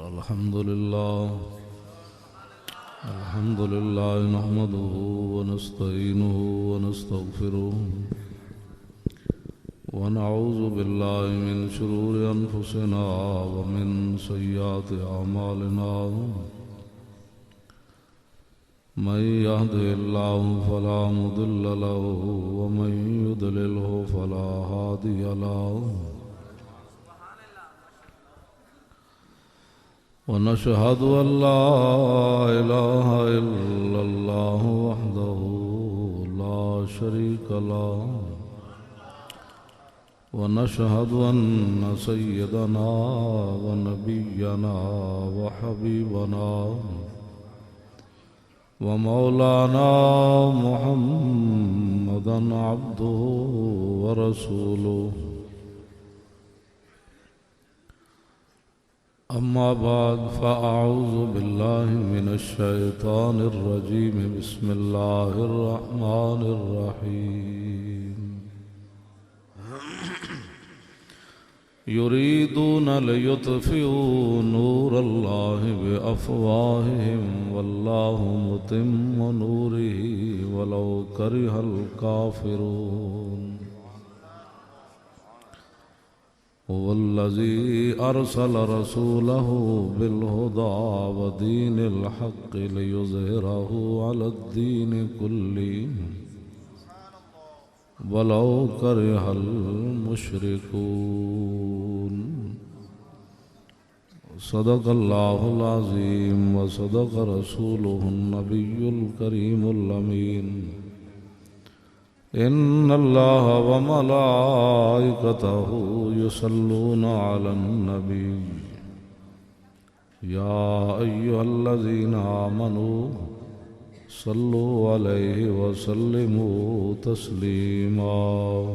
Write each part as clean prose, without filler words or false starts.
الحمد لله نحمده ونستعينه ونستغفره ونعوذ بالله من شرور أنفسنا ومن سيئات أعمالنا من يهده الله فلا مضل له ومن يضلله فلا هادي له ونشهد أن لا إله إلا الله وحده لا شريك له ونشهد أن سيدنا ونبينا وحبيبنا ومولانا محمدا عبده ورسوله أما بعد فأعوذ بالله من الشيطان الرجيم بسم الله الرحمن الرحيم يريدون ليطفئوا نور الله بأفواههم والله متم نوره ولو كره الكافرون هو الذي أرسل رسوله بالهدى ودين الحق ليظهره على الدين كله ولو كره المشركون صدق الله العظيم وصدق رسوله النبي الكريم الأمين إن الله وملائكته يصلون على النبي يا أيها الذين آمنوا صلوا عليه وسلموا تسليما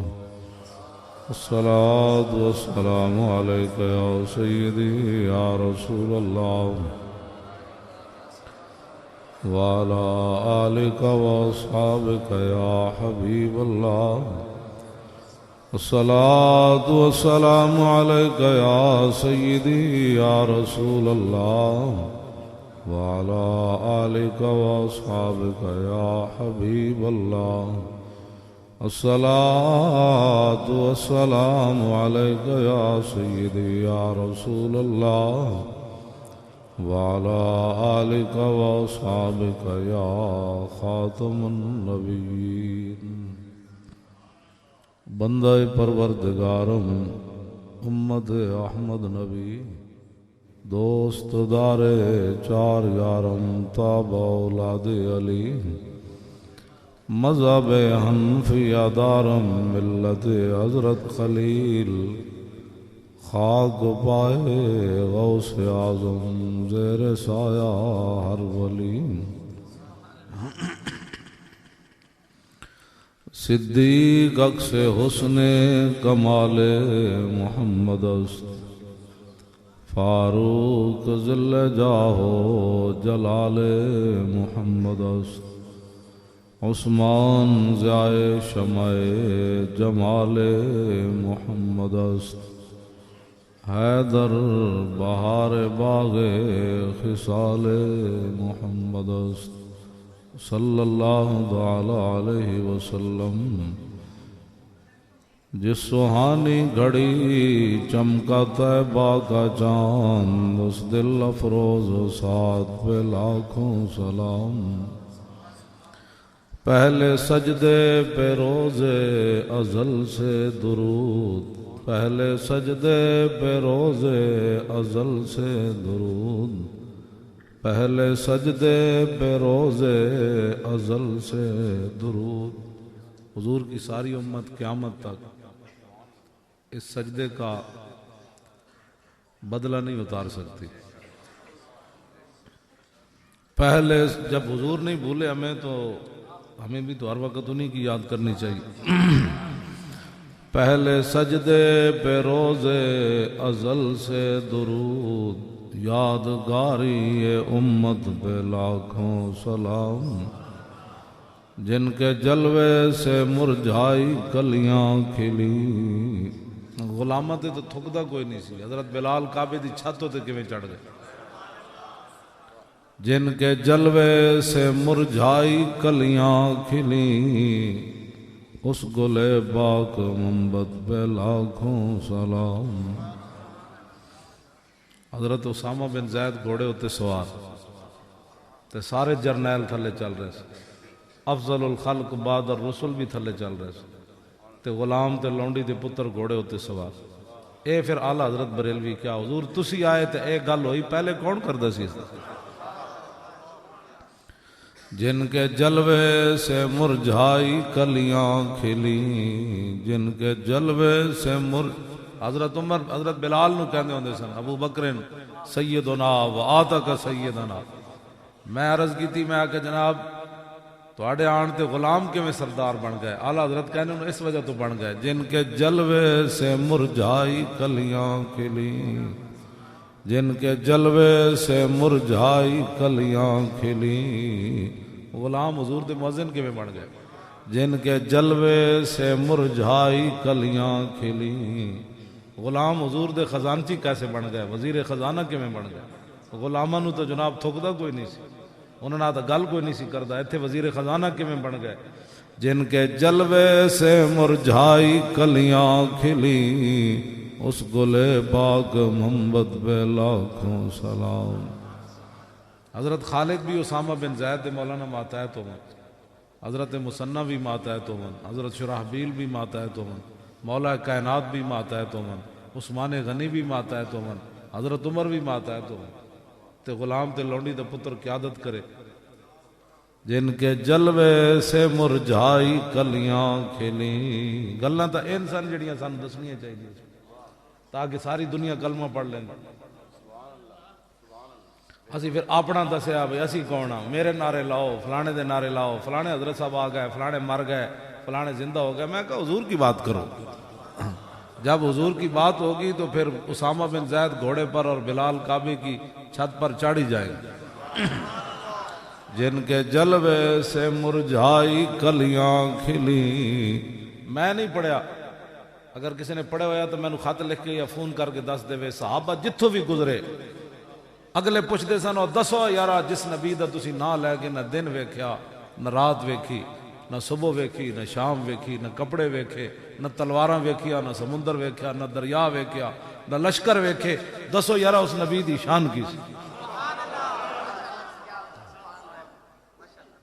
الصلاة والسلام عليك يا سيدي يا رسول الله وعلى آلك وأصحابك يا حبيب الله الصلاة والسلام عليك يا سيدي يا رسول الله وعلى آلك وأصحابك يا حبيب الله الصلاة والسلام عليك يا سيدي يا رسول الله وعلى آلك وأصحابك يا خاتم النبيين بندہ پروردگارم امت احمد نبی دوست دار چار یارم تابع اولاد علی مذہب حنفیہ دارم ملت حضرت خلیل خاک پائے غوث اعظم زیر سایہ ہر ولی صدیق عکس حسن کمال محمد است فاروق ذل جاہو جلال محمد است عثمان ضیائے شمع جمال محمد است حیدر بہار باغ خصال محمد است صلی اللہ تعالی علیہ وسلم جس سہانی گھڑی چمکا طیبہ کا چاند اس دل افروز و ساتھ پہ لاکھوں سلام پہلے سجدے پہ روز ازل سے درود پہلے سجدے پہ روز ازل سے درود پہلے سجدے پہ روز ازل سے درود حضور کی ساری امت قیامت تک اس سجدے کا بدلہ نہیں اتار سکتی پہلے جب حضور نہیں بھولے ہمیں تو ہمیں بھی تو ہر وقت انہی کی یاد کرنی چاہیے پہلے سجدے پہ روز ازل سے درود یادگاری امت پہ لاکھوں سلام جن کے جلوے سے مرجھائی کلیاں کھلی غلامت تو تھکدا کوئی نہیں سی. حضرت بلال کعبے دی چھت تے کیویں چڑھ گئے. جن کے جلوے سے مرجھائی کلیاں کھلیں اس گلے باغ منبت پہ لاکھوں سلام۔ حضرت اسامہ بن زید گھوڑے ہوتے سوار تے سارے جرنیل تھلے چل رہے سے، افضل الخلق بعد الرسل بھی تھلے چل رہے سے، تے غلام تے لونڈی تے پتر گھوڑے ہوتے سوار۔ اے پھر اعلیٰ حضرت بریلوی کیا حضور تسی آئے تے اے گل ہوئی، پہلے کون کردہ سی؟ جن کے جلوے سے مرجھائی کلیاں کھلیں، جن کے جلوے سے حضرت عمر حضرت بلال نو کہندے ہوندے سن ابو بکر سیدنا و آتک سیدنا۔ میں عرض کی تھی، میں آ کہ جناب تواڈے آن تے غلام کیویں سردار بن گئے؟ اعلیٰ حضرت کہنے انہوں اس وجہ تو بن گئے جن کے جلوے سے مرجھائی کلیاں کھلیں، جن کے جلوے سے مرجھائی کلیاں کھلیں۔ غلام حضور دے مؤذن کیویں بن گئے؟ جن کے جلوے سے مرجھائی کلیاں کھلیں۔ غلام حضور دے خزانچی کیسے بن گئے؟ وزیر خزانہ کیویں بن گئے؟ غلاماں نو تو جناب تھکدا کوئی نہیں سی، انہوں نے تو گل کوئی نہیں سی کردا، ایتھے وزیر خزانہ کیویں بن گئے؟ جن کے جلوے سے مرجھائی کلیاں کھلیں اس گلے پاک محمد پہ لاکھوں سلام۔ حضرت خالد بھی اسامہ بن زید مولانا ماتحت ہوں، حضرت مثنہ بھی ماتحت ہوں، حضرت شرحبیل بھی ماتحت ہوں، مولا کائنات بھی ماتحت ہوں، عثمان غنی بھی ماتحت ہوں، حضرت عمر بھی ماتحت ہوں، تے غلام تے لونڈی دا پتر قیادت کرے۔ جن کے جلوے سے مرجھائی کلیاں کھلیں۔ گلاں تا انسان جڑیاں سان دسنیاں چاہیے تاکہ ساری دنیا کلمہ پڑھ لیں۔ اسی پھر اپنا دسیا بھئی اسی کون ہاں، میرے نعرے لاؤ، فلانے دے نعرے لاؤ، فلانے حضرت صاحب آ گئے، فلانے مر گئے، فلانے زندہ ہو گئے۔ میں کہا حضور کی بات کرو۔ جب حضور کی بات ہوگی تو پھر اسامہ بن زید گھوڑے پر اور بلال کعبے کی چھت پر چڑھی جائیں گے۔ جن کے جلوے سے مرجھائی کلیاں کھلیں۔ میں نہیں پڑھیا، اگر کسی نے پڑھے ہویا تو میں نے خط لکھ کے یا فون کر کے دس دے وے صحابہ جتھوں بھی گزرے اگلے پوچھتے سن اور دسو یارا جس نبی دا تسی نہ لے کے نہ دن ویکھیا نہ رات ویکھی نہ صبح ویکھی نہ شام ویکھی نہ کپڑے ویکھے نہ تلواراں ویکھیا نہ سمندر ویکھیا نہ دریا ویکھیا نہ لشکر ویکھے، دسو یارا اس نبی دی شان کی سی؟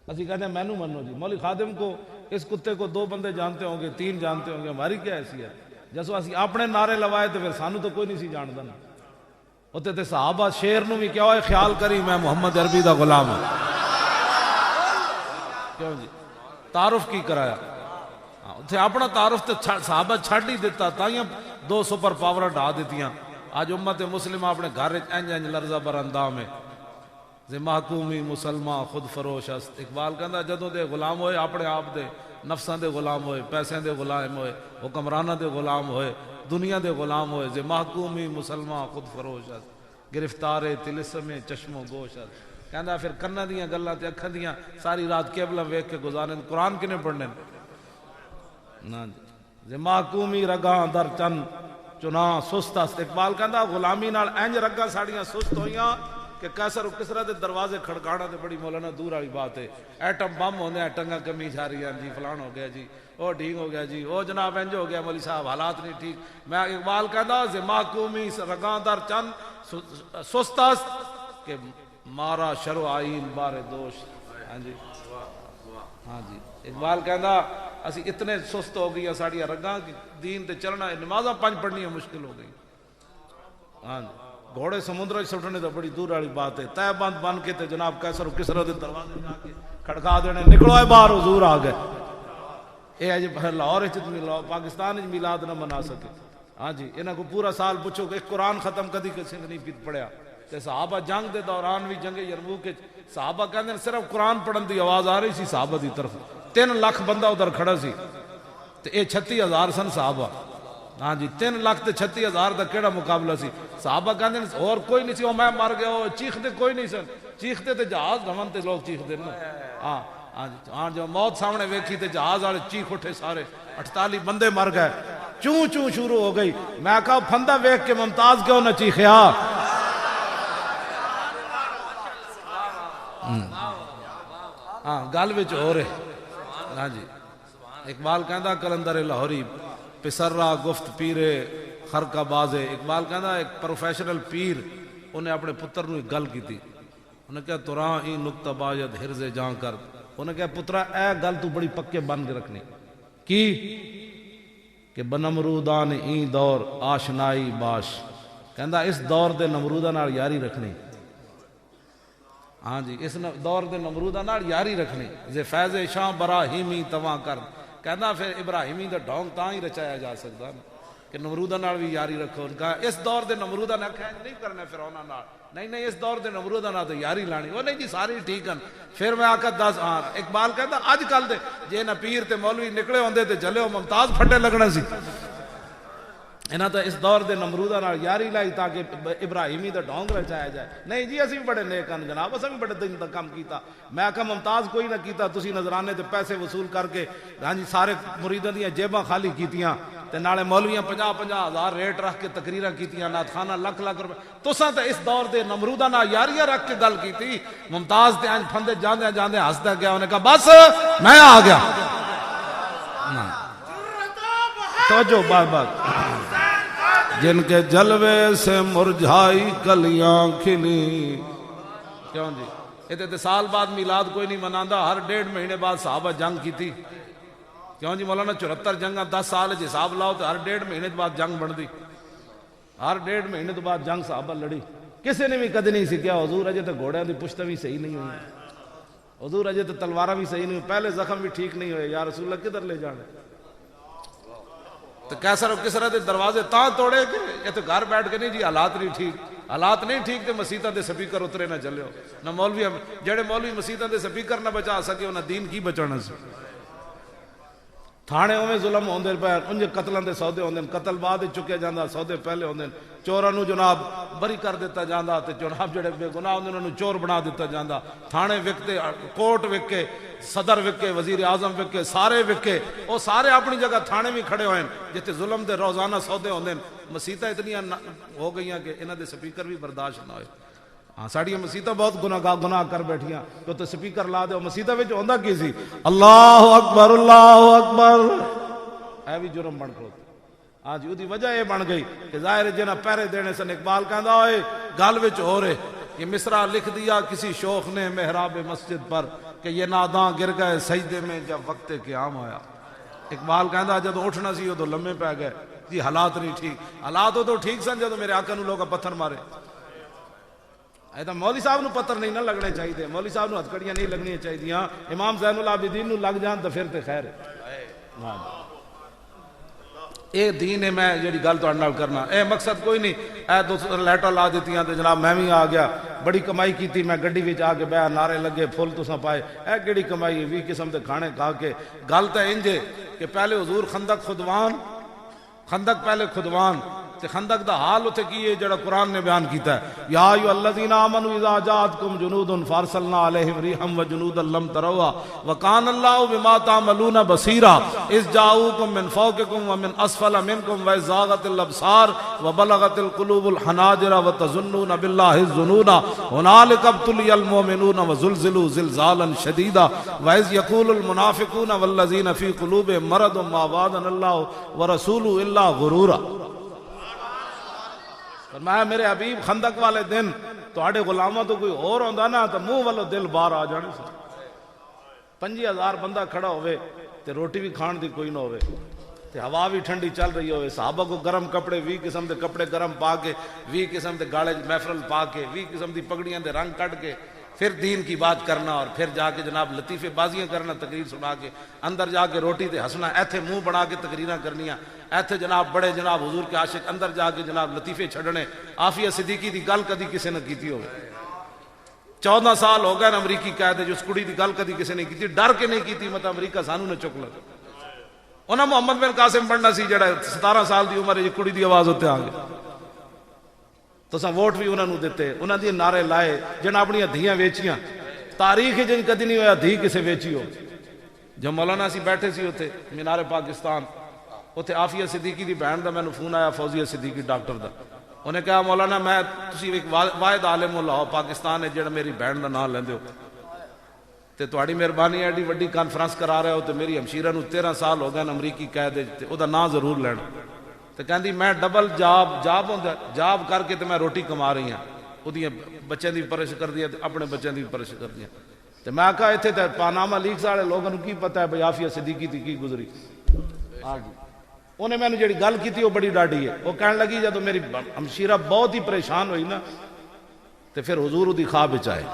اسی کہتے ہیں مینو منو جی، مولوی خادم کو اس کتے کو 2 بندے جانتے ہوں گے، 3 جانتے ہوں گے، ہماری کیا حیثیت ہے؟ جیسو اسی اپنے نعرے لوائے تو پھر سانو تو کوئی نہیں سی جاندا نا۔ ہوتے تے صحابہ شیر نو بھی کیا ہوئے خیال کری میں محمد عربی دا غلام ہوں، کیوں جی تعارف کی کرایا؟ اتھے اپنا تعارف تے صحابہ چھڑ ہی دیتا، تائیاں 2 سپر پاور ڈھا دیتیاں۔ آج امت مسلمہ اپنے گھر انج لرزہ بر اندام ہے، زے محکومی مسلمان خود فروش است۔ اقبال کہندا جدوں دے غلام ہوئے اپنے آپ دے، نفساں دے غلام ہوئے، پیسے دے غلام ہوئے، حکمرانہ دے غلام ہوئے، دنیا دے غلام ہوئے، زے محکومی مسلمان خود فروش است، گرفتار طلسم چشم و گوش است۔ کہندا پھر کناں دیاں گلاں تے اکھاں دیاں ساری رات قبلہ ویکھ کے گزارن، قرآن کنے پڑھنے نا جی۔ زے محکومی رگاں در چن چناں سست است۔ اقبال کہندا غلامی نال انج رگاں ساڑیاں سست ہویاں کہ کیسر و کسرا دے دروازے کھڑکانا تے بڑی مولانا دور والی بات ہے۔ ایٹم بم ہوندے ٹنگا کمی جا رہی ہیں جی، فلان ہو گیا جی، او ڈھینگ ہو گیا جی، او جناب انج ہو گیا، مولوی صاحب حالات نہیں ٹھیک۔ میں اقبال کہندا زے محکومی رگاں در چن سست است کہ مارا شرع آئین بار دوش۔ ہاں جی ہاں جی، اقبال کہندا اسی اتنے سست ہو گئی ساڑیاں رگاں کہ دین تے چلنا، نمازاں 5 پڑھنی مشکل ہو گئی۔ ہاں جی، گھوڑے سمندر سٹنے تو بڑی دور والی بات ہے، تہ بند بن کے تے جناب کیسر و کسرا دے دروازے جا کے کھڑکا دینے، نکلو اے باہر حضور آ گئے۔ اے اج لاہور پاکستان وچ میلاد نہ منا سکے۔ ہاں جی، انہاں کو پورا سال پوچھو کہ قرآن ختم کدی کسی نے نہیں پڑھیا۔ تے صحابہ جنگ دے دوران بھی جنگ یرموک صحابہ کہندے صرف قرآن پڑھن دی آواز آ رہی سی صحابہ دی طرف، 3 لاکھ بندہ ادھر کھڑا سی تے اے 36,000 سن صحابہ۔ ہاں جی، 3 لاکھ تے 36,000 دا کیڑا مقابلہ سی؟ صحابہ کہندے اور کوئی نہیں سی، او میں مر گیا، چیختے کوئی نہیں سن، چیختے تے جہاز رون تے لوگ چیختے نا۔ ہاں ہاں جو موت سامنے ویکھی تے جہاز والے چیخ اٹھے سارے، 48 بندے مر گئے، چوں چوں شروع ہو گئی۔ میں کہا پھندا ویکھ کے ممتاز کیوں نہ چیخیا؟ ہاں گل وچ ہو رہے ہاں جی اقبال کہندا کلندر لاہوری پسرا گفت پیرے خرقہ بازے اقبال کہندا ایک پروفیشنل پیر انہیں اپنے پتر نو ایک گل کیتی انہیں کہا تراں ای نقطہ باید حرز جان کر انہیں کہا پترا اے گل تو بڑی پکے بن کے رکھنی کی کہ بنمرودان این دور آشنائی باش کہندا اس دور دے نمرودہ نال یاری رکھنی ہاں جی اس دور دے نمرودہ نال یاری رکھنی زے فیض شاہ براہیمی تواں کر کہندا پھر ابراہیمی دا ڈھونگ تاں ہی رچایا جا سکتا کہ نمرودہ نال بھی یاری رکھو ان کا اس دور دے نمرودہ نال نہیں کرنا فرعوناں نال نہیں اس دور دے نمرودہ نال تو یاری لانی وہ نہیں جی ساری ٹھیک ہیں پھر میں آکا دس ہاں اقبال کہتا اج کل دے جے نہ پیر تے مولوی نکلے ہوندے تے جلے ہو ممتاز پھٹے لگنا سی انہاں تو اس دور دے نمرودہ نال یاری لائی تاکہ ابراہیمی دا ڈھونگ رچایا جائے نہیں جی اسی بھی بڑے نیک ہیں جناب اسی بھی بڑے دن دا کام کیتا میں آکا ممتاز کوئی نہ کیتا تسی نظرانے تے پیسے وصول کر کے ہاں جی سارے مریداں دیاں جیباں خالی کیتیاں تے نالے مولویاں 50-50 ہزار ریٹ رکھ کے تقریراں کیتیاں نات خانہ لکھ روپے تساں تے اس دور دے نمرودہ نال یاریاں رکھ کے گل کیتی ممتاز تے انج پھندے جاندے جاندے ہسدا گیا انہیں کہا بس میں آ گیا توجہ بات بات جن کے جلوے سے مرجھائی کلیاں کھلی کیوں جی یہ سال بعد میلاد کوئی نہیں مناندا ہر 1.5 مہینے بعد صحابہ جنگ کی تھی کیوں جی مولانا 74 جنگاں 10 سال حساب لاؤ تو ہر 1.5 مہینے بعد جنگ بن دی ہر 1.5 مہینے تو بعد جنگ صحابہ لڑی کسی نے بھی کدی نہیں سکھیا حضور اجے تو گھوڑیاں دی پشت بھی صحیح نہیں ہوئی حضور اجے تو تلوارہ بھی صحیح نہیں ہوئی پہلے زخم بھی ٹھیک نہیں ہوئے یا رسول اللہ کدھر لے جانے تو کیسر و کسرا دے دروازے تاں توڑے کہ یہ تو گھر بیٹھ کے نہیں جی حالات نہیں ٹھیک تے مسیتاں دے سپیکر اترے نہ چلے ہو نہ مولوی جڑے مولوی مسیتاں دے سپیکر نہ بچا سکے انہاں دین کی بچانا سی تھانے اویں ظلم ہوندے پے انج قتلاں دے سودے ہوندے قتل بعد چکے جاندا سودے پہلے ہوندے چوراں نو جناب بری کر دیتا جاندا تے جناب جڑے بے گناہ ہوندے انہاں نو چور بنا دیتا جاندا تھانے وکتے کوٹ وکے صدر وکے وزیر اعظم وکے سارے وکے او سارے اپنی جگہ تھانے بھی کھڑے ہوئے جتے ظلم دے روزانہ سودے ہوندے مسیتاں اتنیاں ہو گئیاں کہ انہاں دے سپیکر بھی برداشت نہ ہوئے ہاں ساڑیاں مسیتاں بہت گناہ کر بیٹھیاں تو تے سپیکر لا دے مسیتاں وچ ہوندا کی سی اللہ اکبر اے بھی جرم بن کھڑوتا ہاں جی اودی وجہ یہ بن گئی کہ ظاہر جنہ پہرے دینے سن اقبال کہندا ہوئے گل وچ ہو رہے یہ مصرع لکھ دیا کسی شوخ نے محراب مسجد پر کہ یہ ناداں گر گئے سجدے میں جب وقت قیام آیا اقبال کہندا جب اٹھنا سی تو لمے پہ گئے جی حالات نہیں ٹھیک حالات ہو تو ٹھیک سن جب میرے آقا نو لوگ پتھر مارے ایسا مولوی صاحب نو پتھر نہیں نہ لگنے چاہیے مولوی صاحب نو ہتھکڑیاں نہیں لگنی چاہیے امام زین العابدین نو لگ جان تو پھر تے خیر ہے اے دین ہے میں جڑی گل تہاڈے نال کرنا اے مقصد کوئی نہیں اے دو لائٹاں لا دتیاں تے جناب میں بھی آ گیا بڑی کمائی کیتی میں گڈی وچ آ کے بیٹھا نعرے لگے پھل تساں پائے اے کیڑی کمائی 20 قسم دے کھانے کھا کے گل تے انج کہ پہلے حضور خندق پہلے خدوان تے خندق دا حال اتھے کیے جڑا قرآن نے بیان کیتا ہے یا ایھا الذین آمنوا اذا جاءتکم جنود فارسلنا علیہم ریحا وجنودا لم تروها وکان اللہ بما تعملون بصیرا اذ جاءوکم من فوقکم ومن اسفل منکم واذ زاغت الابصار وبلغت القلوب الحناجر وتظنون باللہ الظنون هنالک ابتلی المؤمنون وزلزلوا زلزالا شدیدا واذ یقول المنافقون والذین فی قلوبهم مرض ما وعدنا اللہ ورسولہ الا غرورا فرمایا میرے حبیب خندق والے دن تواڈے غلاماں تو کوئی اور ہوندا نا تو منہ والو دل باہر آ جانے سی 5000 بندہ کھڑا ہوئے تے روٹی بھی کھان دی کوئی نہ ہوئے تے ہوا بھی ٹھنڈی چل رہی ہوئے صحابہ کو گرم کپڑے 20 قسم دے کپڑے گرم پا کے 20 قسم دے گاڑے محفل پا کے 20 قسم دی پگڑیاں دے رنگ کٹ کے پھر دین کی بات کرنا اور پھر جا کے جناب لطیفے بازیاں کرنا تقریر سنا کے اندر جا کے روٹی تے ہنسنا ایتھے منہ بنا کے تقریراں کرنیاں ایتھے جناب بڑے جناب حضور کے عاشق اندر جا کے جناب لطیفے چھڑنے عافیہ صدیقی دی گل کدی کسی نے کیتی ہوگی 14 سال ہو گئے امریکی قید جو اس کڑی دی گل کدی کسی نے کیتی ڈر کے نہیں کیتی مطلب امریکہ سانو نے چک لگا انہاں محمد بن قاسم پڑھنا سی جڑا 17 سال دی عمر ہے کڑی دی آواز ہوتے آ گئے تو ساں ووٹ بھی انہوں نے دیتے انہوں نے نعرے لائے جن اپنی دھیاں ویچیاں تاریخ جن کدی نہیں ہویا دھی کسے ویچی ہو جب مولانا سی بیٹھے سی ہوتے مینار پاکستان ہوتے عافیہ صدیقی دی بہن دا میں نے فون آیا فوزیہ صدیقی ڈاکٹر دا انہیں کہا مولانا میں تسی ایک واحد عالم اللہ پاکستان ہے جڑا میری بہن دا نام لیندے ہو تے تہاڈی مہربانی ایڈی وڈی کانفرنس کرا رہے ہو تے میری ہمشیرہ نو 13 سال ہو گئے امریکی قید تے او دا نام ضرور لینا تے کہندی میں ڈبل جاب ہوندا جاب کر کے تے میں روٹی کما رہی ہاں اودیاں بچیاں دی پرورش کردی ہے تے اپنے بچیاں دی پرورش کردی ہے تے میں کہا ایتھے تے پاناما لیکس والے لوگوں کی پتہ ہے بھئی عافیہ صدیقی دی کی گزری ہاں جی انہیں میں نے جڑی گل کی تھی وہ بڑی ڈاڈی ہے وہ کہنے لگی جب میری ہمشیرہ بہت ہی پریشان ہوئی نا تے پھر حضور دی خواب وچ آئے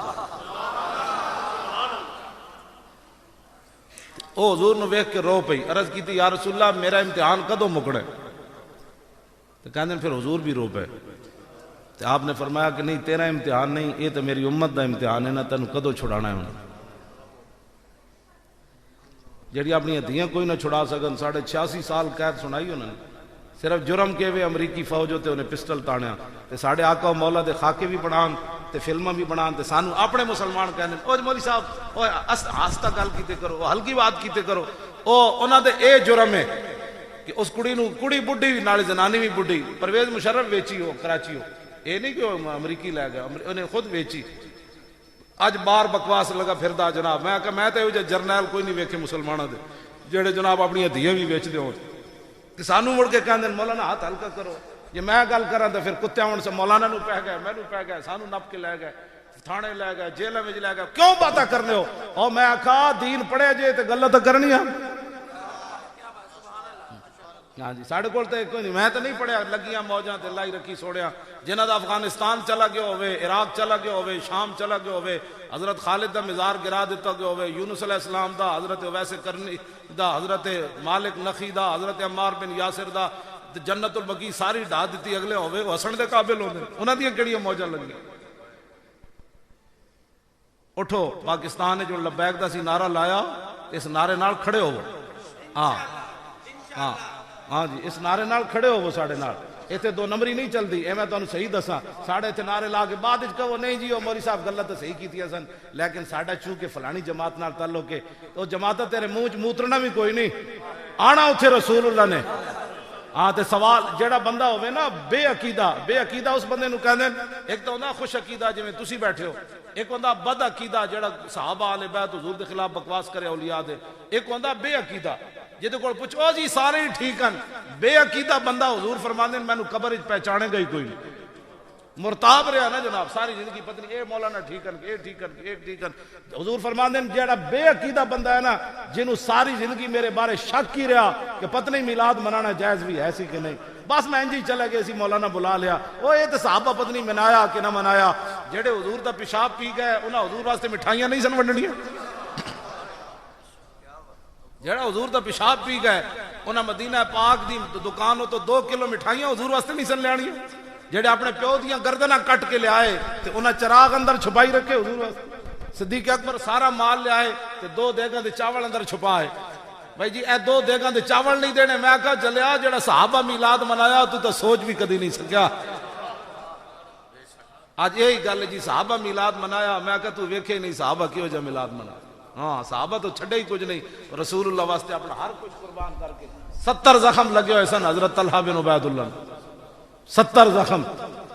او حضور نو ویکھ کے رو پئی عرض کی تھی یا رسول اللہ میرا امتحان کدوں مکڑے تو کہندے پھر حضور بھی رو پے تو آپ نے فرمایا کہ نہیں تیرا امتحان نہیں یہ تو میری امت دا امتحان ہے نا تینوں کدوں چھڑانا ہے انہیں جڑی اپنی ہتھیاں کوئی نہ چھڑا سکن 86 سال قید سنائی انہوں نے صرف جرم کے وے امریکی فوج ہوتے انہیں پسٹل تانیا تے ساڑھے آقا و مولا دے خاکے بھی بنان تے فلمہ بھی بنان تے سانو اپنے مسلمان کہنے او مولی صاحب آستہ گل کیتے کرو ہلکی بات کیتے کرو او انہاں دے اے جرم ہے کہ اس کڑی بڈھی بھی نالے زنانی بھی بڈھی پرویز مشرف ویچی ہو کراچی ہو اے نہیں کہ امریکی لے گیا انہیں خود ویچی اج بار بکواس لگا پھردا جناب میں کہا میں تے جرنیل کوئی نہیں ویکھے مسلمانوں دے جڑے جناب اپنی ہدیاں بھی ویچ دے ہون تے سانو مڑ کے کہندے مولانا ہاتھ ہلکا کرو جے میں گل کراں تے پھر کتے ہون سے مولانا نو پہ گئے مینوں پہ گئے سانو نپ کے لے گئے تھانے لے گئے جیل وچ لے گئے کیوں باتاں کرنے ہو او میں آکھا دین پڑھے جے تے گلاں تے کرنی ہے ہاں جی ساڑھے کول تے کوئی نہیں میں تے نہیں پڑھیا لگیاں موجاں تے لائی رکھی سوڑیاں جنہاں دا افغانستان چلا گیا ہوئے عراق چلا گیا ہوئے شام چلا گیا ہوئے حضرت خالد دا مزار گرا دیتا گیا ہوئے یونس علیہ السلام دا حضرت ویسے کرنی دا حضرت مالک نخی دا حضرت عمار بن یاسر دا جنت البقیع ساری ڈھا دیتی اگلے ہوئے وہ ہسن دے قابل ہوندے انہاں دیاں کیڑیاں موجاں لگی اٹھو پاکستان نے جو لبیک دا سی نعرہ لایا اس نعرے نال کھڑے ہو ہاں ہاں ہاں جی اس نعرے نال کھڑے ہو وہ ساڑھے نال ایتھے دو نمبری نہیں چل دی اے میں تانوں صحیح دساں ساڑھے ایتھے نعرے لا کے بعد وچ کہو نہیں جی او مولی صاحب گلاں تے صحیح کیتیاں سن لیکن ساڈا چونکہ فلانی جماعت نال تعلق ہے او جماعت تیرے منہ وچ موترنا بھی کوئی نہیں آنا اوتھے رسول اللہ نے ہاں تے سوال جیڑا بندہ ہوئے نا بے عقیدہ اس بندے نو کہندے ایک تو ہوندا خوش عقیدہ جویں تسی بیٹھے ہو ایک ہوندا بد عقیدہ جیڑا صحابہ اہل بیت حضور دے خلاف بکواس کرے اولیاء دے ایک ہوندا بے عقیدہ جدے کول پوچھو جی سارے ہی ٹھیک ہیں بے عقیدہ بندہ حضور فرماندے مینوں قبر وچ پہچانے گا ہی کوئی نہیں مرتاب رہا نا جناب ساری زندگی پتہ نہیں اے مولانا ٹھیک ہیں اے ٹھیک ہیں اے ٹھیک ہیں حضور فرماندے جیڑا بے عقیدہ بندہ ہے نا جنوں ساری زندگی میرے بارے شک ہی رہا کہ پتہ نہیں میلاد منانا جائز بھی ہے سی کہ نہیں بس میں انجی چلے گئے سی مولانا بلا لیا او اے تے صحابہ پتہ نہیں منایا کہ نہ منایا جڑے حضور دا پیشاب پی گئے انہاں حضور واسطے مٹھائیاں نہیں سن ونڈنیاں جڑا حضور دا پیشاب پی گئے انہاں مدینہ پاک دی دکانوں تو 2 کلو مٹھائیاں حضور واسطے نہیں سن لینیاں جڑے اپنے پیو دیاں گردناں کٹ کے لے آئے تے انہاں چراغ اندر چھپائی رکھے حضور واسطے صدیق اکبر سارا مال لے آئے تے 2 دیگاں دے چاول اندر چھپائے بھائی جی اے 2 دیگاں دے چاول نہیں دینے میں کہا جلیا جڑا صحابہ میلاد منایا تو سوچ بھی کدی نہیں سکیا آج یہی گل جی صحابہ میلاد منایا میں کہا تو ویکھے نہیں صحابہ کیوں جا میلاد منایا ہاں صحابہ تو چھڑے ہی کچھ نہیں رسول اللہ واسطے اپنا ہر کچھ قربان کر کے 70 زخم لگے ہوئے سن حضرت طلحہ بن عبید اللہ 70 زخم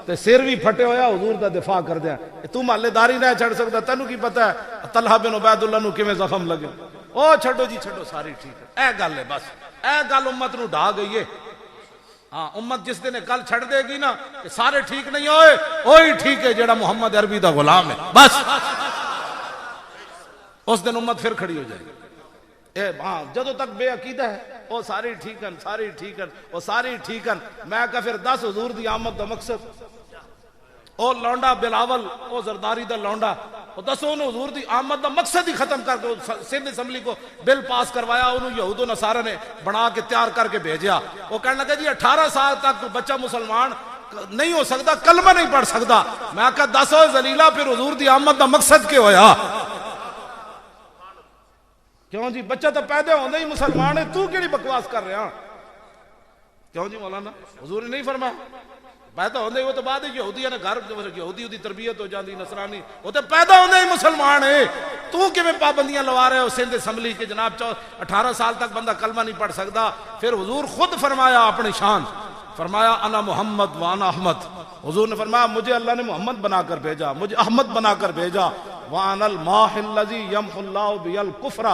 تے سر بھی پھٹے ہویا حضور دا دفاع کر دیا تو محلے داری نہ چھڑ سکتا تینوں کی پتہ ہے طلحہ بن عبید اللہ نو کیویں زخم لگے او چھڑو جی چھڑو ساری ٹھیک ہے اے گل ہے بس اے گل امت نو ڈھا گئی ہے ہاں امت جس دن کل چھڑ دے گی نا کہ سارے ٹھیک نہیں ہوئے وہی ٹھیک ہے جیڑا محمد عربی دا غلام ہے بس اس دن امت پھر کھڑی ہو جائے گی ہاں جدوں تک بے عقیدہ ہے وہ ساری ٹھیک ہیں ساری ٹھیک ہیں وہ ساری ٹھیک ہیں میں کہا پھر 10 حضور دی آمد دا مقصد او لونڈا بلاول او زرداری دا لونڈا وہ 10 انہوں حضور دی آمد دا مقصد ہی ختم کر کے سندھ اسمبلی کو بل پاس کروایا انہوں یہود و نصارہ نے بنا کے تیار کر کے بھیجیا وہ کہنے لگا جی 18 سال تک بچہ مسلمان نہیں ہو سکتا کلمہ نہیں پڑھ سکتا میں کہا 10 ذلیلہ پھر حضور دی آمد دا مقصد کیا ہویا کیوں جی بچہ تو پیدا ہوندے ہی مسلمان ہے تو کیڑی بکواس کر رہے ہیں کیوں جی مولانا حضور نے نہیں فرمایا پیدا ہوندے ہی وہ تو بعد یہودیاں نے گھر یہودی دی تربیت ہو جاندی نصرانی وہ تو پیدا ہوندے ہی مسلمان ہے تو کیویں پابندیاں لوا رہے ہو سندھ اسمبلی کے جناب 18 سال تک بندہ کلمہ نہیں پڑھ سکتا پھر حضور خود فرمایا اپنی شان فرمایا انا محمد وانا احمد حضور نے فرمایا مجھے اللہ نے محمد بنا کر بھیجا مجھے احمد بنا کر بھیجا وَأَنَا الْمَاحِ الَّذِي يَمْحُو اللَّهُ بِهِ الْكُفْرَ،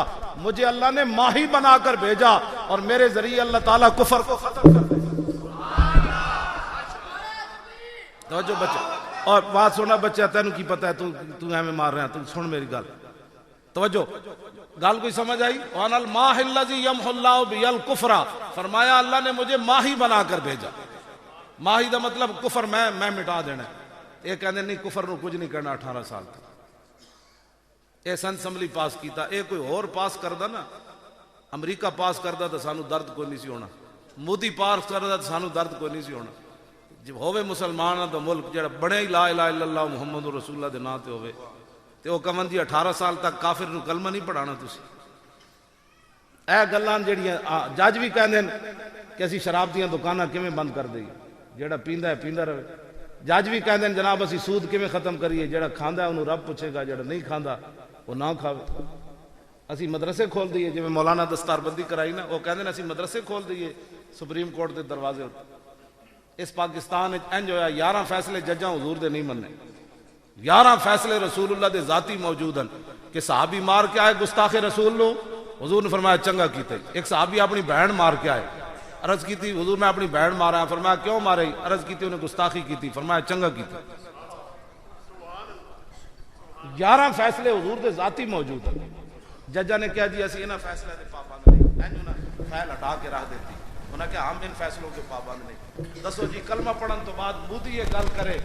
مجھے اللہ نے ماہی بنا کر بھیجا اور میرے ذریعے اللہ تعالیٰ کفر کو ختم کر دے۔ توجہ بچہ، اور بات سننا بچہ، تینوں کی پتہ ہے تو ہمیں مار رہے ہیں، تو سن میری گل، توجہ، گل کوئی سمجھ آئی؟ وَأَنَا الْمَاحِ الَّذِي يَمْحُو اللَّهُ بِهِ الْكُفْرَ، فرمایا اللہ نے مجھے ماہی بنا کر بھیجا۔ ماہی دا مطلب کفر میں مٹا دینا ہے۔ یہ کہنے نہیں کفر نو کچھ نہیں کرنا 18 سال تک۔ اے سن اسمبلی پاس کیتا، اے کوئی اور پاس کردا نا، امریکہ پاس کردا تو سانو درد کوئی نہیں سی ہونا، مودی پاس کردا تو سانو درد کوئی نہیں سی ہونا۔ جب ہوئے مسلمان تو ملک جڑا بڑے لا الہ الا اللہ محمد رسول اللہ دے نام تے ہوئے تے وہ کمن جی 18 سال تک کافر نو کلمہ نہیں پڑھانا تسی۔ اے گلاں جڑیاں جج بھی کہندے کہ اسی شراب دیاں دکاناں کیویں بند کر دئیے، جڑا پیندا ہے پیندا رہے۔ جج بھی کہندے جناب اسی سود کیویں ختم کریے، جڑا کھاندا ہے انہوں رب پوچھے گا، جڑا نہیں کھاندا وہ نہ کھاوے۔ اسی مدرسے کھول دیے، جویں مولانا دستار بندی کرائی نا، وہ کہندے اسی مدرسے کھول دیے سپریم کورٹ دے دروازے ہوتے۔ اس پاکستان انج ہویا 11 فیصلے ججاں حضور دے نہیں مننے، 11 فیصلے رسول اللہ دے ذاتی موجود ہیں کہ صحابی مار کے آئے گستاخ رسول لو، حضور نے فرمایا چنگا کیتا۔ ایک صحابی اپنی بہن مار کے آئے، عرض کی تھی حضور میں اپنی بہن مارا، فرمایا کیوں مارے؟ عرض کی تھی انہیں گستاخی کی تھی، فرمایا چنگا کیتا۔ 11 فیصلے حضور دے ذاتی موجود ہیں۔ ججا نے کہا جی اسی انہاں فیصلے دے پابند نہیں، انہوں نے فیل ہٹا کے رکھ دیتی، انہوں نے کہا ہم ان فیصلوں کے پابند نہیں۔ دسو جی کلمہ پڑھن تو بعد مودی یہ گل کرے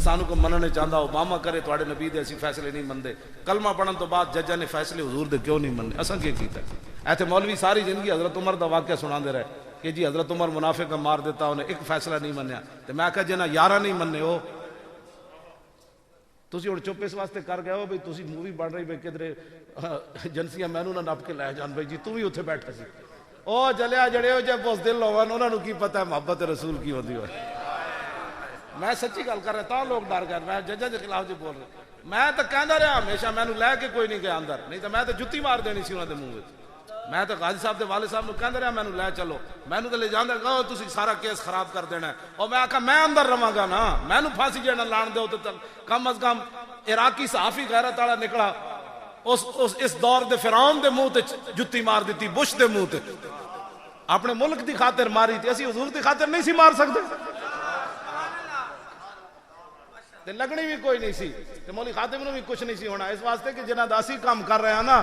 سانو کو مننے چاہتا، اوباما کرے تواڈے نبی دے اسی فیصلے نہیں مندے، کلمہ پڑھن تو بعد ججا نے فیصلے حضور دے کیوں نہیں مننے؟ اساں کی کیتا؟ ایتھے مولوی ساری زندگی حضرت عمر دا واقعہ سنا دے رہے کہ جی حضرت عمر منافق کا مار دیتا، انہیں ایک فیصلہ نہیں منیا، تو میں کہا جنہاں 11 نہیں مننے ہو تسی ہن چپ اس واسطے کر گئے ہو بھئی تسی مووی بن رہی بھئی کدھر ایجنسیاں مینوں نہ نپ کے لے جان بھئی جی تو بھی اتنے بیٹھا سی، او جلیا جڑے ہو جب اس دل ہون انہاں نوں کی پتہ ہے محبت رسول کی ہوندی ہوئے۔ میں سچی گل کر رہا تھا، لوگ ڈر گئے، میں ججاں دے خلاف جو بول رہا، میں تو کہندا رہا ہمیشہ، مینوں لے کے کوئی نہیں گیا اندر، نہیں تو میں تو جتی مار دینی سی انہاں دے منہ وچ۔ میں تو غازی صاحب دے والد صاحب نوں کہندا رہا مینوں لے چلو، مینوں تے لے جاندا کہو تسی سارا کیس خراب کر دینا ہے، اور میں آکھا میں اندر رواں گا نا، مینوں پھانسی جڑا لان دیو تے کم از کم عراقی صحافی غیرت والا نکلا، اس دور دے فرعون دے منہ تے جتی مار دیتی، بش دے منہ تے، اپنے ملک دی خاطر ماری تھی، اسی حضور دی خاطر نہیں سی مار سکتے، تے لگنی بھی کوئی نہیں سی، تے مولی خاتم نو بھی کچھ نہیں سی ہونا، اس واسطے کہ جنہاں داسی کام کر رہے ہیں نا،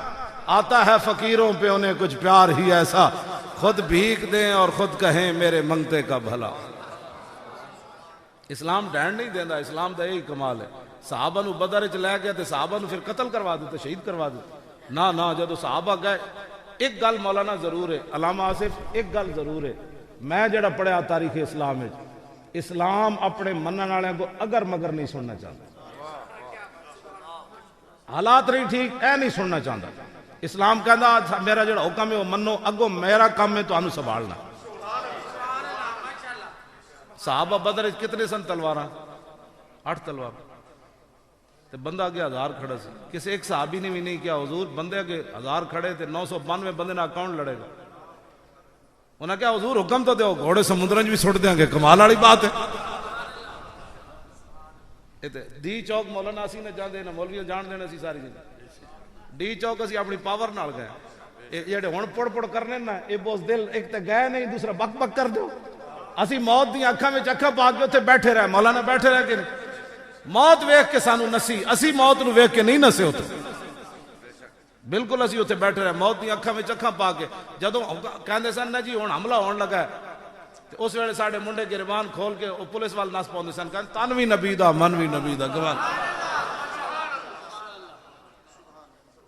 آتا ہے فقیروں پہ انہیں کچھ پیار ہی ایسا، خود بھیک دیں اور خود کہیں میرے منگتے کا بھلا۔ اسلام ڈینڈ نہیں دینا، اسلام دا یہی کمال ہے۔ صحابہ نو بدر وچ لے گئے تے صحابہ نو پھر قتل کروا دیتے، شہید کروا دیتے، نہ جدو صحابہ گئے، ایک گل مولانا ضرور ہے، علامہ آصف ایک گل ضرور ہے، میں جڑا پڑھیا تاریخ اسلام وچ، اسلام اپنے منن والے کو اگر مگر نہیں سننا چاہتا، حالات نہیں ٹھیک اے نہیں سننا چاہتا۔ اسلام کہندا میرا جڑا حکم ہے وہ منو، اگو میرا کام ہے تانوں سنبھالنا۔ صحابہ بدر وچ کتنے سن تلواراں؟ 8 تلوار، تے بندہ کے 1000 کھڑا سی، کسی ایک صحابی نے بھی نہیں کیا حضور بندے کے 1000 کھڑے تے 992 بندے نہ کون لڑے گا؟ انہوں نے کہا حضور حکم تو دیو، گھوڑے سمندروں بھی سٹ دیں گے، کمال والی بات ہے۔ ڈی چوک مولانا اسی نے جان دینا، مولوی جان دینا سی ساری جگہ، ڈی چوک اسی اپنی پاور نال گئے، جڑے ہن پڑ کرنے نا اے بوس دل ایک تے گئے نہیں، دوسرا بک بک کر دو، اسی موت دی اکھاں وچ اکھاں پا کے اوتھے بیٹھے رہے، مولانا بیٹھے رہے کہ موت ویکھ کے سانو نسی، اسی موت نو ویکھ کے نہیں نسے ہوتے، بالکل اسی اتنے بیٹھے رہے، موت دی اکھاں وچ اکھاں پا کے، جدوں کہندے سن نا جی ہن حملہ ہون لگا ہے، اس ویلے ساڈے منڈے گربان کھول کے پولیس وال نس پاؤندے سن، کہندے تن وی نبی دا من وی نبی دا گوان۔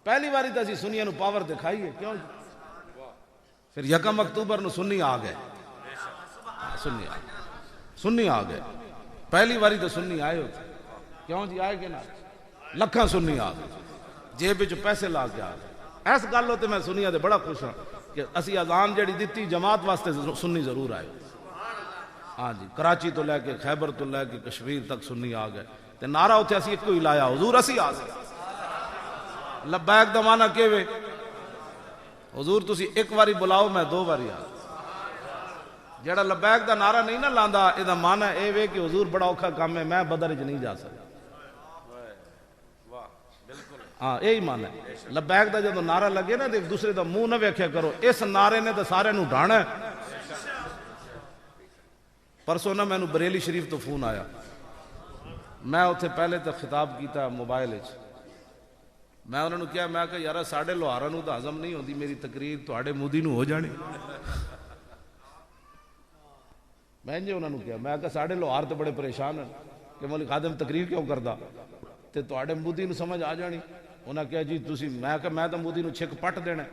پہلی باری تو اسی سنیاں نو پاور دکھائیے، کیوں؟ پھر 1 اکتوبر نو سنی آ گئے، سنی آ گئے، پہلی باری تو سنی آئے ہوتے، کیوں جی آئے کہ نہ؟ لکھاں سنی آ گئے، جیب وچ پیسے لا کے آ گئے۔ اس گل تے میں سنیا تے بڑا خوش ہوں کہ اسی اذان جڑی دتی جماعت واسطے سنی ضرور آئے، ہاں جی، کراچی تو لے کے خیبر تو لے کے کشمیر تک سنی آ گئے، تے نعرہ اتنے اسی ایک ہی لایا، حضور اسی آ گئے۔ لبیک دا معنی کیویں؟ حضور تسی ایک واری بلاؤ میں 2 واری آ، جڑا لبیک دا نعرہ نہیں نہ لاندا اے دا معنی اے وے کہ حضور بڑا اوکھا کام ہے، میں بدر وچ نہیں جا سکتا، ہاں یہی مان ہے لبیک دا جدو نعرہ لگے نا ایک دوسرے دا منہ نہ ویکھیا کرو اس نعرے نے تو سارے نو ڈھانا ہے پرسوں نہ مینوں بریلی شریف تو فون آیا میں اتنے پہلے تو خطاب کیتا موبائل میں انہوں نے کیا میں کہ یار ساڑھے لوہاراں نو تو ہضم نہیں ہوندی میری تقریر تواڈے مودی نو ہو جانی میں جی انہوں نے کیا میں کہ ساڑھے لوہار تو بڑے پریشان ہیں کہ مولوی خادم تقریر کیوں کردا تے تواڈے مودی نو سمجھ آ جانی انہاں کہا جی تسی میں کہ میں تو مودی نو چھک پٹ دینا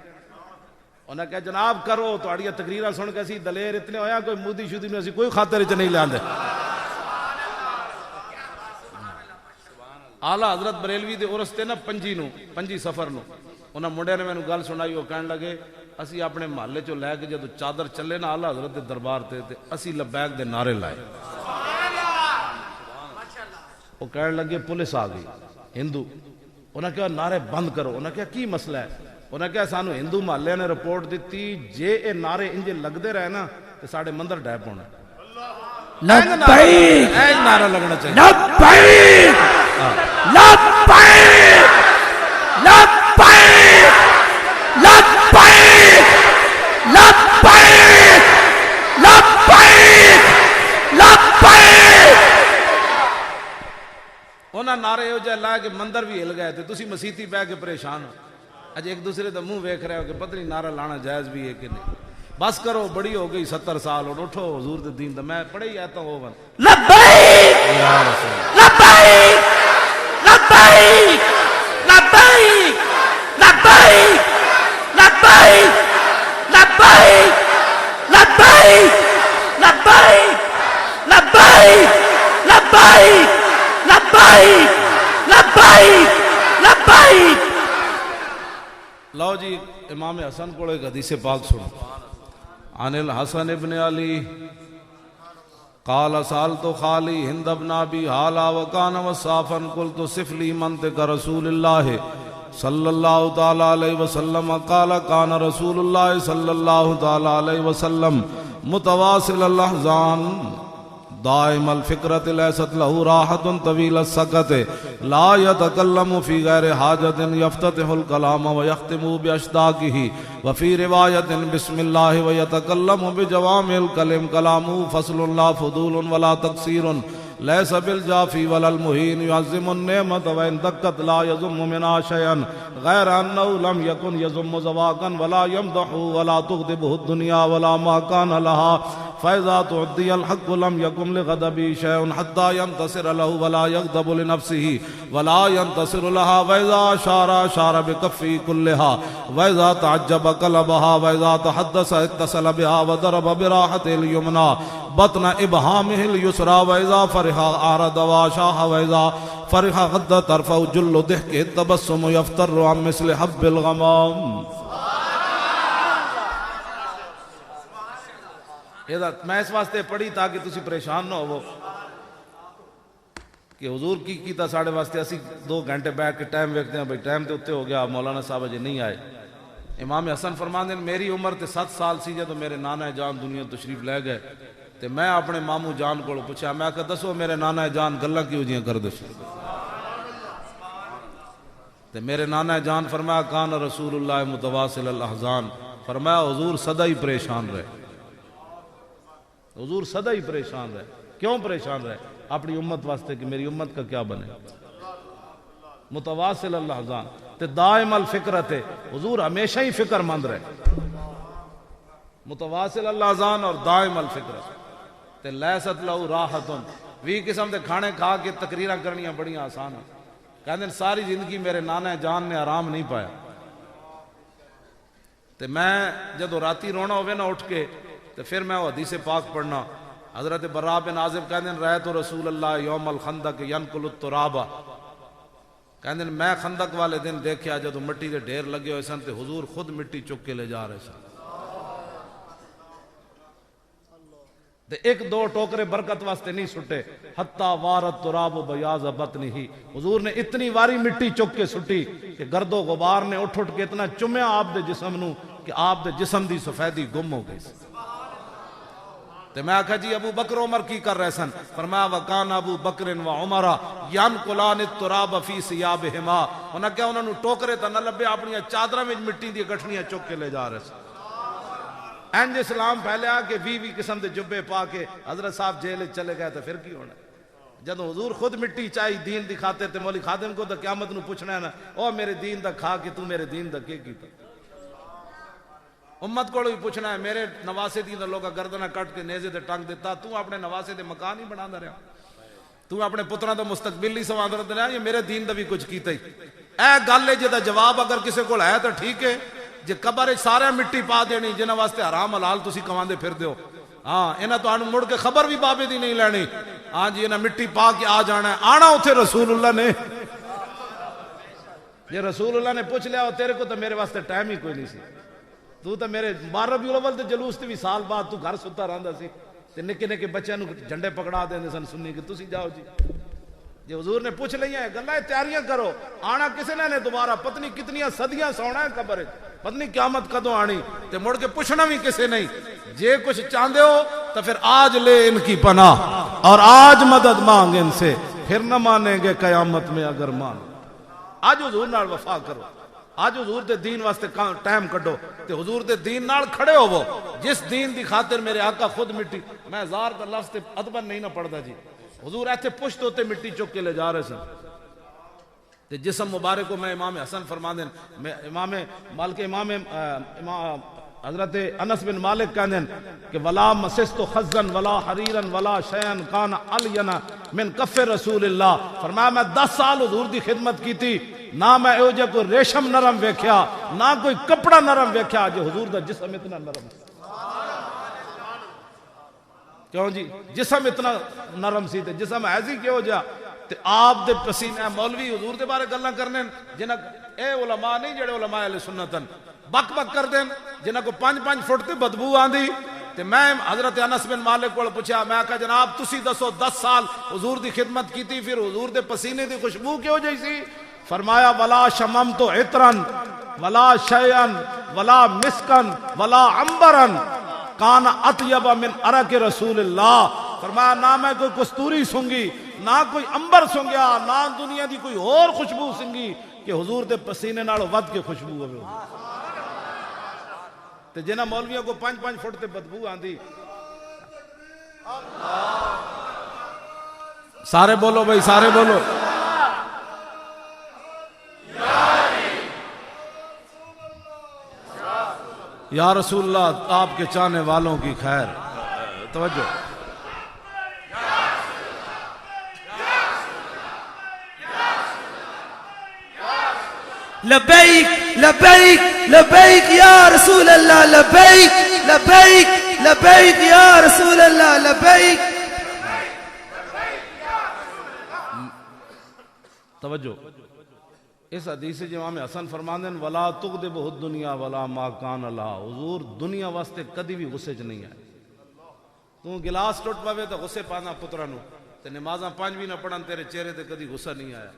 انہاں کہا جناب کرو تواڈیاں تقریراں سن کے اسی دلیر اتنے ہویا کوئی مودی شودی نو اسی کوئی خاطر وچ نہیں لیندے آلہ حضرت بریلوی دے عرس تے نا پنجی سفر نو انہاں منڈے نے میں گل سنائی وہ کہن لگے اسی اپنے محلے چو لے کے جدو چادر چلے نا آلہ حضرت دے دربار تے اسی لبیک دے نعرے لائے وہ کہن لگے پولیس آ گئی ہندو انہاں کہا نعرے بند کرو انہاں کہا کی مسئلہ ہے انہاں کہا سانو ہندو محلے نے رپورٹ دیتی جے اے نعرے انجے لگ دے رہے نا تو ساڑھے مندر ڈیپ ہونا لبیک ایک نعرہ لگنا چاہیے لبیک لبیک لبیک لبیک لبیک لبیک لبیک انہاں نعرے ہو جائے لائے کہ مندر بھی ہل گئے تھے تسی مسیتی پہ کے پریشان ہو اج ایک دوسرے دا منہ ویکھ رہے ہو کہ پتہ نہیں نعرہ لانا جائز بھی ہے کہ نہیں بس کرو بڑی ہو گئی 70 سال اور اٹھو حضور دے دین دا میں پڑھے ہی آتا ہوں لبیک لبیک لبیک لبیک لبیک لبیک لبیک لبیک لبیک لبیک لبیک لبیک لبیک لبیک لو جی امام حسن کو ایک حدیث پاک سنو عن الحسن ابن علی قال سالت خالی ہند ابن ابی حالا وکان وصافا قلت صف لی منطق رسول اللہ صلی اللہ تعالی علیہ وسلم قال کان رسول اللہ صلی اللہ تعالی علیہ وسلم متواصل الاحزان دائم الفکرت لیست له راحت طویل السکت لا يتکلم فی غیر حاجت یفتتح الکلام ویختم باشتاقه وفی روایت بسم اللہ ویتکلم بجوامع الکلم کلامه فصل لا فضول ولا تقصیر لیس بالجافی ولا المہین یعظم النعمت وان دکت لا یضم منها شیئا غیر انه لم یکن یضم زواقا ولا یمدح ولا تغضبه الدنیا ولا ما کان لها فإذا تعدي الحق لم يكن لغضبه شيء حتى ينتصر له ولا يغضب لنفسه ولا ينتصر لها وإذا أشار بكفه كلها وإذا تعجب قلبها وإذا تحدث اتصل بها وضرب براحته اليمنى بطن إبهامه اليسرى وإذا فرح أعرض وأشاح وإذا فرح غض طرفه جل ضحكه التبسم يفتر عن مثل حب الغمام میں اس واسطے پڑھی تاکہ تسی پریشان نہ ہو کہ حضور کی کیتا ساڑھے واسطے اسی 2 گھنٹے بیٹھ کے ٹائم ویکھتے ہیں بھئی ٹائم تے اتے ہو گیا مولانا صاحب اجے نہیں آئے امام حسن فرماندے ہیں میری عمر تے 7 سال سی جدو میرے نانا جان دنیا تشریف لے گئے تے میں اپنے ماموں جان کو پوچھا میں کہ دسو میرے نانا جان گلاں کیوں جیاں کر دے تے میرے نانا جان فرمایا کان رسول اللہ متواصل الاحزان فرمایا حضور سدا ہی پریشان رہے حضور سدا ہی پریشان رہے کیوں پریشان رہے اپنی امت واسطے کہ میری امت کا کیا بنے متواصل الاحزان تے دائم الفکرت حضور ہمیشہ ہی فکر مند رہے متواصل الاحزان اور دائم الفکرت تے لیست لہو راحتن وی قسم دے کھانے کھا کے تقریراں کرنیاں بڑیاں آسان ہیں کہندے ساری زندگی میرے نانا جان نے آرام نہیں پایا تے میں جدو راتی رونا ہوئے نا اٹھ کے تو پھر میں وہ حدیث پاک پڑھنا حضرت براء بن عازب کہتے ہیں رأیت رسول اللہ یوم الخندق ینقل التراب کہتے ہیں میں خندق والے دن دیکھیا جدو مٹی دے ڈھیر لگے ہوئے سن تے حضور خود مٹی چک کے لے جا رہے سن تے 1-2 ٹوکرے برکت واسطے نہیں سٹے حتی وارت تراب بیاض بطنہ حضور نے اتنی واری مٹی چک کے سٹی کہ گرد و غبار نے اٹھ کے اتنا چمیا آپ دے جسم نو کہ آپ دے جسم دی سفیدی گم ہو گئی تے میں آکھا جی ابو بکر عمر کی کر رہے سن؟ فرمایا وکان ابو بکر و عمر ینقلان التراب فی ثیابہما، انہاں کیا انہاں نو ٹوکرے تے نہ لبے، اپنی چادراں وچ مٹی دی گٹھڑیاں چک کے لے جا رہے سن۔ اینج اسلام پھیلیا کہ 20 قسم دے جبے پا کے حضرت صاحب جیل چلے گئے، تو پھر کی ہونا؟ جدو حضور خود مٹی چاہی دین دکھاتے تے مولی خادم کو تو قیامت نو پوچھنا ہے نا، او میرے دین دا کھا کے تو میرے دین دا کی کیتا؟ امت کو بھی پوچھنا ہے، میرے نواسے دین دا لوگا گردنہ کٹ کے نیزے دے ٹنگ دیتا، تو اپنے نواسے دے مکان ہی بنا دا رہا، تو اپنے پترہ دا مستقبل ہی سواندر دے رہا، یہ میرے دین دا بھی کچھ کیتا ہی۔ اے گالے جدا جواب اگر کسے کو ہے تو ٹھیک ہے، جے قبر سارے مٹی پا دینی جنہ واسطے حرام حلال تسی کماندے پھر دیو، ہاں انہاں تو مڑ کے خبر بھی بابے دی نہیں لینی، ہاں جی انہاں مٹی پا کے آ جانا ہے، آنا اتھے رسول اللہ نے، یہ رسول اللہ نے پوچھ لیا تیرے کو تو میرے واسطے ٹائم ہی کوئی نہیں سی، تو میرے 12 ربیع الاول تے جلوس تے بھی سال بعد تو گھر ستا رہندا سی تے نکے نکے بچیاں نو جھنڈے پکڑا دیندے سن سنی کہ تسی جاؤ جی، جی حضور نے پوچھ لئی ہیں گلاں تیاریاں کرو، آنا کسے نے دوبارہ پتنی کتنیاں صدیاں سونا ہے قبر وچ، پتنی قیامت کدوں آنی تے مڑ کے پوچھنا بھی کسے نہیں، جے کچھ چاہندے ہو تو پھر آج لے ان کی پناہ اور آج مدد مانگ ان سے، پھر نہ مانیں گے قیامت میں اگر مان، آج حضور نال وفا کرو، آج حضور دے دین واسطے ٹائم کڈو تے حضور دے دین نال کھڑے ہوو، جس دین دی خاطر میرے آقا خود مٹی، میں ہزار دا لفظ تے ادبن نہیں نہ پڑھدا جی، حضور ایتھے پشت ہوتے مٹی چک کے لے جا رہے سن، تے جسم مبارک کو میں امام حسن فرما دیں، امام مالک امام حضرت انس بن مالک کہندے کہ ولا مسست خزن ولا حریرن ولا شیئن کان علینا من کف رسول اللہ، فرمایا میں 10 سال حضور دی خدمت کی تھی، نہ میں او جے کوئی ریشم نرم ویکھیا نہ کوئی کپڑا نرم ویکھیا، جو حضور دا جسم اتنا نرم، کیوں جی جسم اتنا نرم سی تے جسم ایسی کیوں جا تے آپ دے پسینے، مولوی حضور دے بارے گلاں کرنے جنہ اے علماء نہیں جڑے علماء اہل سنتن بک بک کر دیں جنہ کو 5 فٹ تے بدبو آندی، تے میں حضرت انس بن مالک کو پوچھا، میں کہا جناب تسی دسو 10 سال حضور دی خدمت کی تھی، پھر حضور دے پسینے دی خوشبو کیوں جائی سی؟ فرمایا ولا شممت عطرن ولا شیئن ولا مسکن ولا عنبرن کان اطیب من عرق رسول اللہ، فرمایا نہ میں کوئی کستوری سنگی نہ کوئی عنبر سنگیا نہ دنیا دی کوئی اور خوشبو سنگی کہ حضور دے پسینے نالوں ود کے خوشبو ہوئے، تے جنہ مولویوں کو 5 فٹ تے بدبو آندی، سارے بولو بھائی سارے بولو، یا رسول اللہ آپ کے چاہنے والوں کی خیر، توجہ، لبیک لبیک لبیک یا رسول اللہ، لبیک لبیک لبیک یا رسول اللہ، لبیک۔ توجہ، اس حدیث سے امام حسن فرماندے ہیں ولا تغضبہ الدنیا ولا ما کان لہا، حضور دنیا واسطے کدی بھی غصے چ نہیں آئے، تو گلاس ٹوٹ پاوے تو غصے پانا پترا نو تے نمازاں 5 بھی نہ پڑھن تیرے چہرے تے کدی غصہ نہیں آیا،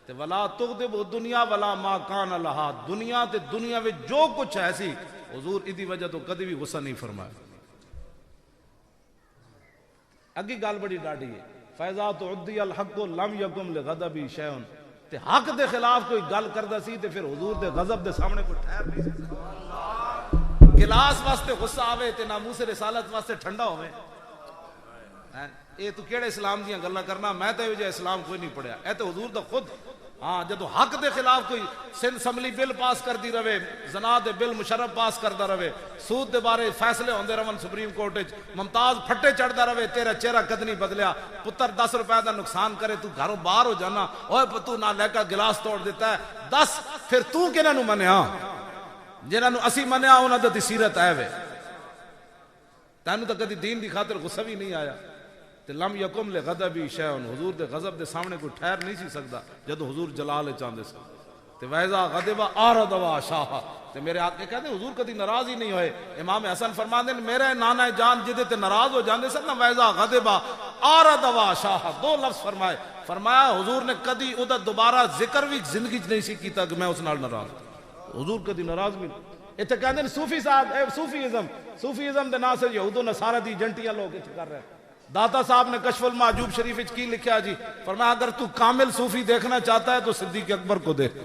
تے ولا تغضبہ الدنیا ولا ما کان لہا، دنیا تے دنیا وچ جو کچھ ہے سی حضور ادی وجہ تو کدی بھی غصہ نہیں فرمایا۔ اگی گل بڑی ڈاڈی ہے، فیضا تعدی الحق لم یکم لغضبی شیء، تے حق دے خلاف کوئی گل کردا سی تے پھر حضور دے غضب دے سامنے کوئی ٹھہر نہیں سکدا، گلاس واسطے غصہ آوے تے ناموس رسالت واسطے ٹھنڈا ہوے، اے تو کیڑے اسلام دیاں گلاں کرنا، میں تے یہ اسلام کوئی نہیں پڑھیا، اے تے حضور دا خود، ہاں جدو حق دے خلاف کوئی سندھ اسمبلی بل پاس کر دی رہے، زنا دے بل مشرف پاس کردا رہے، سود دے بارے فیصلے ہوندے رہن سپریم کورٹ وچ، ممتاز پھٹے چڑھدا رہے، تیرا چہرہ کد نہیں بدلیا، پتر 10 روپے دا نقصان کرے تو گھروں باہر ہو جانا، اوے پتو نہ لے کر گلاس توڑ دیتا ہے، 10 پھر تو کنہاں نو منیا، جنہاں نو اسی منیا انہاں دی سیرت ہے وے، تینوں تو کدی دین دی خاطر غصہ بھی نہیں آیا، تے لم یکم لغضبی شیء، حضور دے غضب دے سامنے کوئی ٹھہر نہیں سی سکدا جدو حضور جلال چاہندے سن، تے ویزا غضب اعرض واشاہ، تے میرے آقا کہتے حضور کدی ناراض ہی نہیں ہوئے، امام حسن فرماندے میرے نانا جان جدے تے ناراض ہو جاندے سن نا، ویزا غضب اعرض واشاہ، 2 لفظ فرمائے، فرمایا حضور نے کدی او دا دوبارہ ذکر بھی زندگی چ نہیں سی کیتا کہ میں اس نال ناراض، حضور کدی ناراض بھی نہیں، اتنے کہتے ہیں صوفی صاحب صوفیزم دے نام سے یہود و نصارہ دی ایجنٹیاں لوگ اتنے کر رہے ہیں. داتا صاحب نے کشف المعجوب شریف وچ کی لکھیا جی, فرمایا اگر تو کامل صوفی دیکھنا چاہتا ہے تو صدیق اکبر کو دیکھ.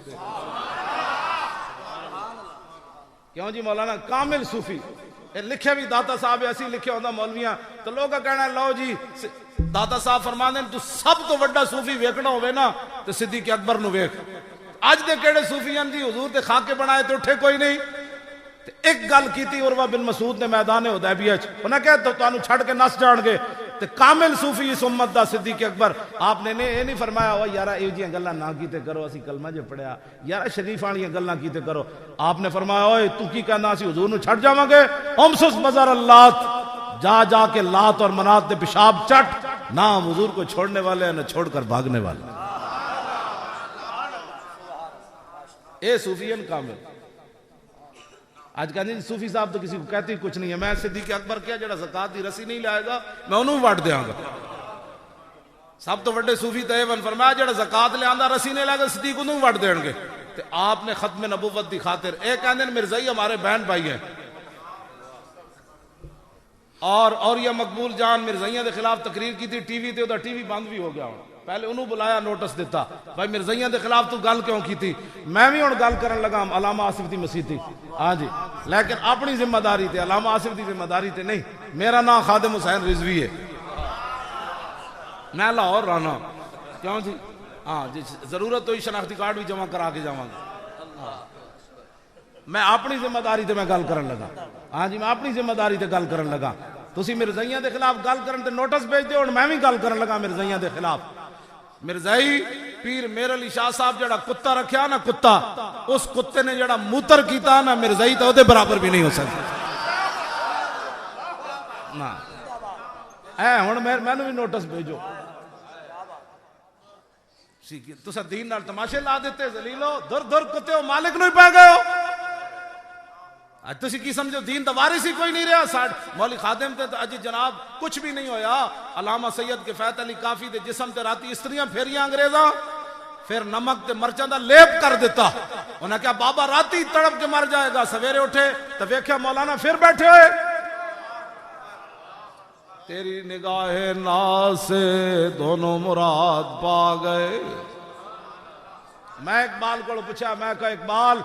کیوں جی مولانا کامل صوفی لکھے بھی داتا صاحب ایسی لکھے ہوتا مولویاں تو لوگ کہنا ہے لو جی داتا صاحب فرما دیں تو سب تو بڑا صوفی ویکھنا ہوئے نا تو صدیق اکبر نو ویکھ. اج دے کیڑے صوفیاں جی حضور تے خاکے بنائے تے اٹھے کوئی نہیں. ایک گل کیتی عروہ بن مسعود نے میدان حدیبیہ وچ انہاں کہا تو تانوں چھڑ کے نس جان گے تے کامل صوفی اس امت دا صدیق اکبر. آپ نے یہ نہیں فرمایا او یارا ایو جیاں گلاں نہ کیتے کرو اسی کلمہ جو پڑھیا یارا شریف والیاں گلاں کیتے کرو. آپ نے فرمایا اوئے تو کی کہنا اسی حضور نو چھڑ جاواں گے. امسس بازار اللات جا جا کے لات اور منات دے پیشاب چٹ. نہ حضور کو چھوڑنے والے ہیں نہ چھوڑ کر بھاگنے والے. اے صوفیان کامل. آج کہتے ہیں صوفی صاحب تو کسی کو کہتے ہی کچھ نہیں ہے. میں صدیق اکبر کیا جڑا زکات دی رسی نہیں لائے گا میں انہوں وٹ دیاں گا. سب تو بڑے صوفی تے ون فرمایا جڑا زکات لے آندا رسی نہیں لائے گا صدیق انہوں وٹ دین گے. تے آپ نے ختم نبوت دی خاطر ایک کہتے ہیں مرزائی ہمارے بہن بھائی ہیں اور یہ مقبول جان مرزائیاں دے خلاف تقریر کی تھی ٹی وی تے ٹی وی بند بھی ہو گیا. پہلے انہوں بلایا نوٹس دیتا بھائی مرزائیاں دے خلاف تو گل کیوں کی تھی. میں بھی ہوں گل کرن لگا علامہ آصف دی مسیح تھی ہاں جی لیکن اپنی ذمہ داری تے علامہ آصف دی ذمہ داری تے نہیں. میرا نام خادم حسین رضوی ہے میں لاہور رہنا کیوں جی ہاں جی ضرورت ہوئی شناختی کارڈ بھی جمع کرا کے جاواں گا. میں اپنی ذمہ داری تے میں گل کرن لگا ہاں جی میں اپنی ذمہ داری تے گل کرن لگا. تسی مرزائیاں دے خلاف گل کرن تے نوٹس بھیج دیو اور میں بھی گل کرن لگا مرزائیاں دے خلاف. مرزائی پیر میر علی شاہ صاحب جڑا کتا رکھیا نا کتا اس کتے نے جڑا موتر کیتا نا مرزائی تو دے برابر بھی نہیں ہو سکتا. نا اے ہن میں بھی نوٹس بھیجو. تسا دین نال تماشے لا دیتے ذلیلو در در کتے ہو مالک نو ہی پے گئے ہو. تسی کی سمجھو دین دا وارث ہی کوئی نہیں رہا. مولی خادم تے اج جناب کچھ بھی نہیں ہویا. علامہ سید کفایت علی کافی دے جسم تے راتی استریاں پھیریاں انگریزاں پھر نمک تے مرچاں دا لیپ کر دیتا. انہاں کہا بابا راتی تڑپ کے مر جائے گا سویرے اٹھے تو ویکھیا مولانا پھر بیٹھے ہوئے. تیری نگاہ ناز سے دونوں مراد پا گئے. میں اقبال کو پوچھا میں کہا اقبال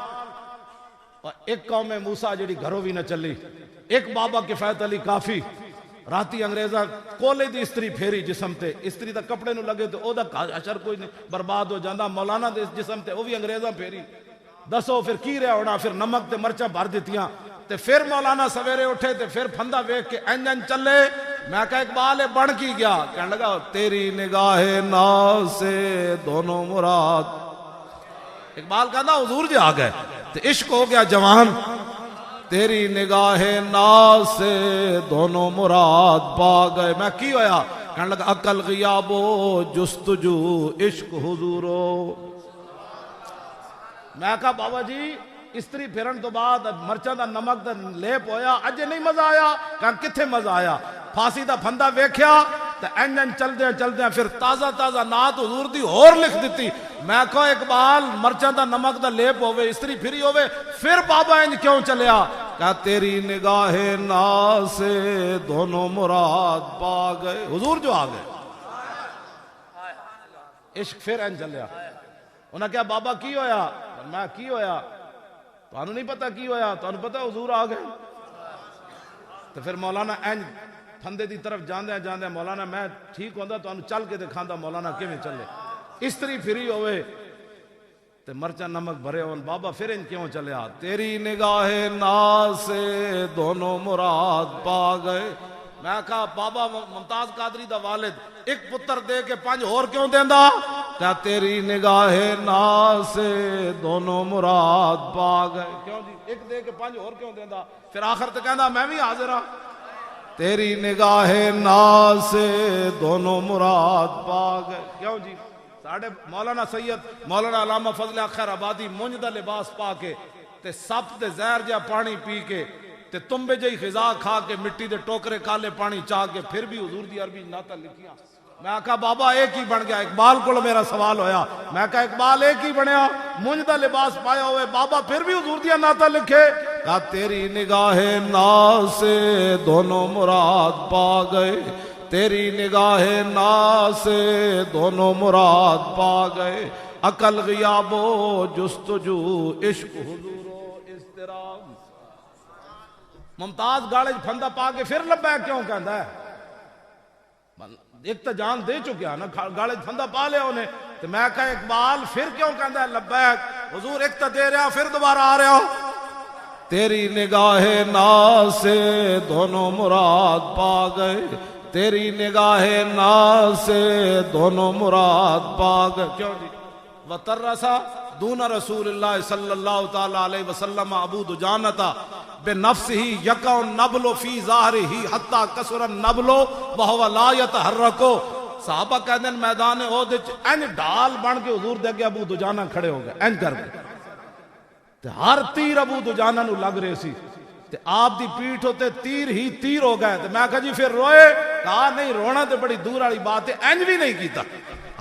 ایک قوم موسیٰ جڑی گھروں بھی نہ چلی ایک بابا کفایت علی کافی راتی انگریزہ کولے دی استری پھیری جسم تے استری دا کپڑے نو لگے تو او دا اشر کوئی نہیں برباد ہو جاندہ. مولانا دے جسم تے او بھی انگریزہ پھیری دسو پھر کی رہا ہونا. پھر نمک تے مرچہ بھر دیتیاں تے پھر مولانا سویرے اٹھے تے پھر پھندہ ویکھ کے انجن چلے. میں کہا اقبال بڑھ کی گیا کہنے لگا تیری نگاہ ناز سے دونوں مراد. اقبال کہنا حضور جی آ گئے تو عشق ہو گیا جوان. تیری نگاہ ناز سے دونوں مراد پا گئے. میں کی ہویا کہنے لگا عقل غیابو جستجو عشق حضورو. میں کہا بابا جی استری پھرن تو بعد مرچہ دا نمک دا لیپ ہویا اجے نہیں مزہ آیا. کہا کتھے مزہ آیا پھانسی دا پھندہ ویکھیا تو انجن چل دیا پھر تازہ تازہ نات حضور دی اور لکھ دیتی. میں کہا اقبال مرچہ دا نمک دا لیپ ہوئے استری پھری ہوئے پھر بابا انج کیوں چلیا. کہا تیری نگاہ ناز سے دونوں مراد پا گئے. حضور جو آ گئے عشق پھر انج چلیا. انہاں کہا بابا کی ہویا میں کی ہویا تو انہوں نہیں پتا کی ہویا تو انہوں پتا حضور آ گئے. تو پھر مولانا انج پھندے دی طرف جاندے مولانا میں ٹھیک ہوندہ تو انہوں چل کے دکھاندہ مولانا کیویں چلے. استری پھری ہوئے تے مرچہ نمک بھرے ہون بابا پھر ان کیوں چلے آ. تیری نگاہ ناز سے دونوں مراد پا گئے. میں کہا بابا ممتاز قادری دا والد ایک پتر دے کے 5 اور کیوں دیندہ. کہا تیری نگاہ ناز سے دونوں مراد پا گئے. کیوں جی ایک دے کے 5 اور کیوں دیندہ. پھر آخر تے کہندہ میں بھی حاضر ہاں. تیری نگاہ ناز سے دونوں مراد پا گئے. کیوں جی ساڑھے مولانا سید مولانا علامہ فضل خیر آبادی مونج دا لباس پا کے تے سب تے زہر جا پانی پی کے تے تمبے جئی خزا کھا کے مٹی دے ٹوکرے کالے پانی چاہ کے پھر بھی حضور دی عربی نعتہ لکھیاں. میں آکھا بابا ایک ہی بن گیا. اقبال کو میرا سوال ہویا, میں کہا اقبال ایک ہی بنیا, مونج دا لباس پایا ہوئے, بابا پھر بھی حضور دیا نعتاں لکھے. کہا تیری نگاہ ناز سے دونوں مراد پا گئے, تیری نگاہ ناز سے دونوں مراد پا گئے, عقل غیاب و جستجو عشق حضور و اضطراب. ممتاز گاڑے پھندا پا کے پھر لبیک کیوں کہندا ہے؟ ایک تو جان دے چکیا نا, گاڑے پھندا پا لیا انہیں. تو میں کہا اقبال پھر کیوں کہندا ہے لبیک؟ حضور ایک تو دے رہا پھر دوبارہ آ رہا. تیری نگاہ ناز سے دونوں مراد پا گئے, تیری نگاہ ناز سے دونوں مراد پا گئے. کیوں جی؟ وَتَرَّسَ دُونَ رسول اللہ صلی اللہ تعالی علیہ وسلم ابو دجانتا بنفسه یقع النبل فی ظاہرہ حتی کسر النبل وہو لا یتحرکو. صحابہ کہتے ہیں میدان احد این ڈال بن کے حضور دے کے ابو دجانہ کھڑے ہو گئے این کر کے, ہر تیر ابو دجانہ نو لگ رہے سی, آپ دی پیٹھ ہوتے تیر ہی تیر ہو گئے. میں کہا جی پھر روئے؟ کہا نہیں, رونا تو بڑی دور والی بات ہے, اینج بھی نہیں کیتا,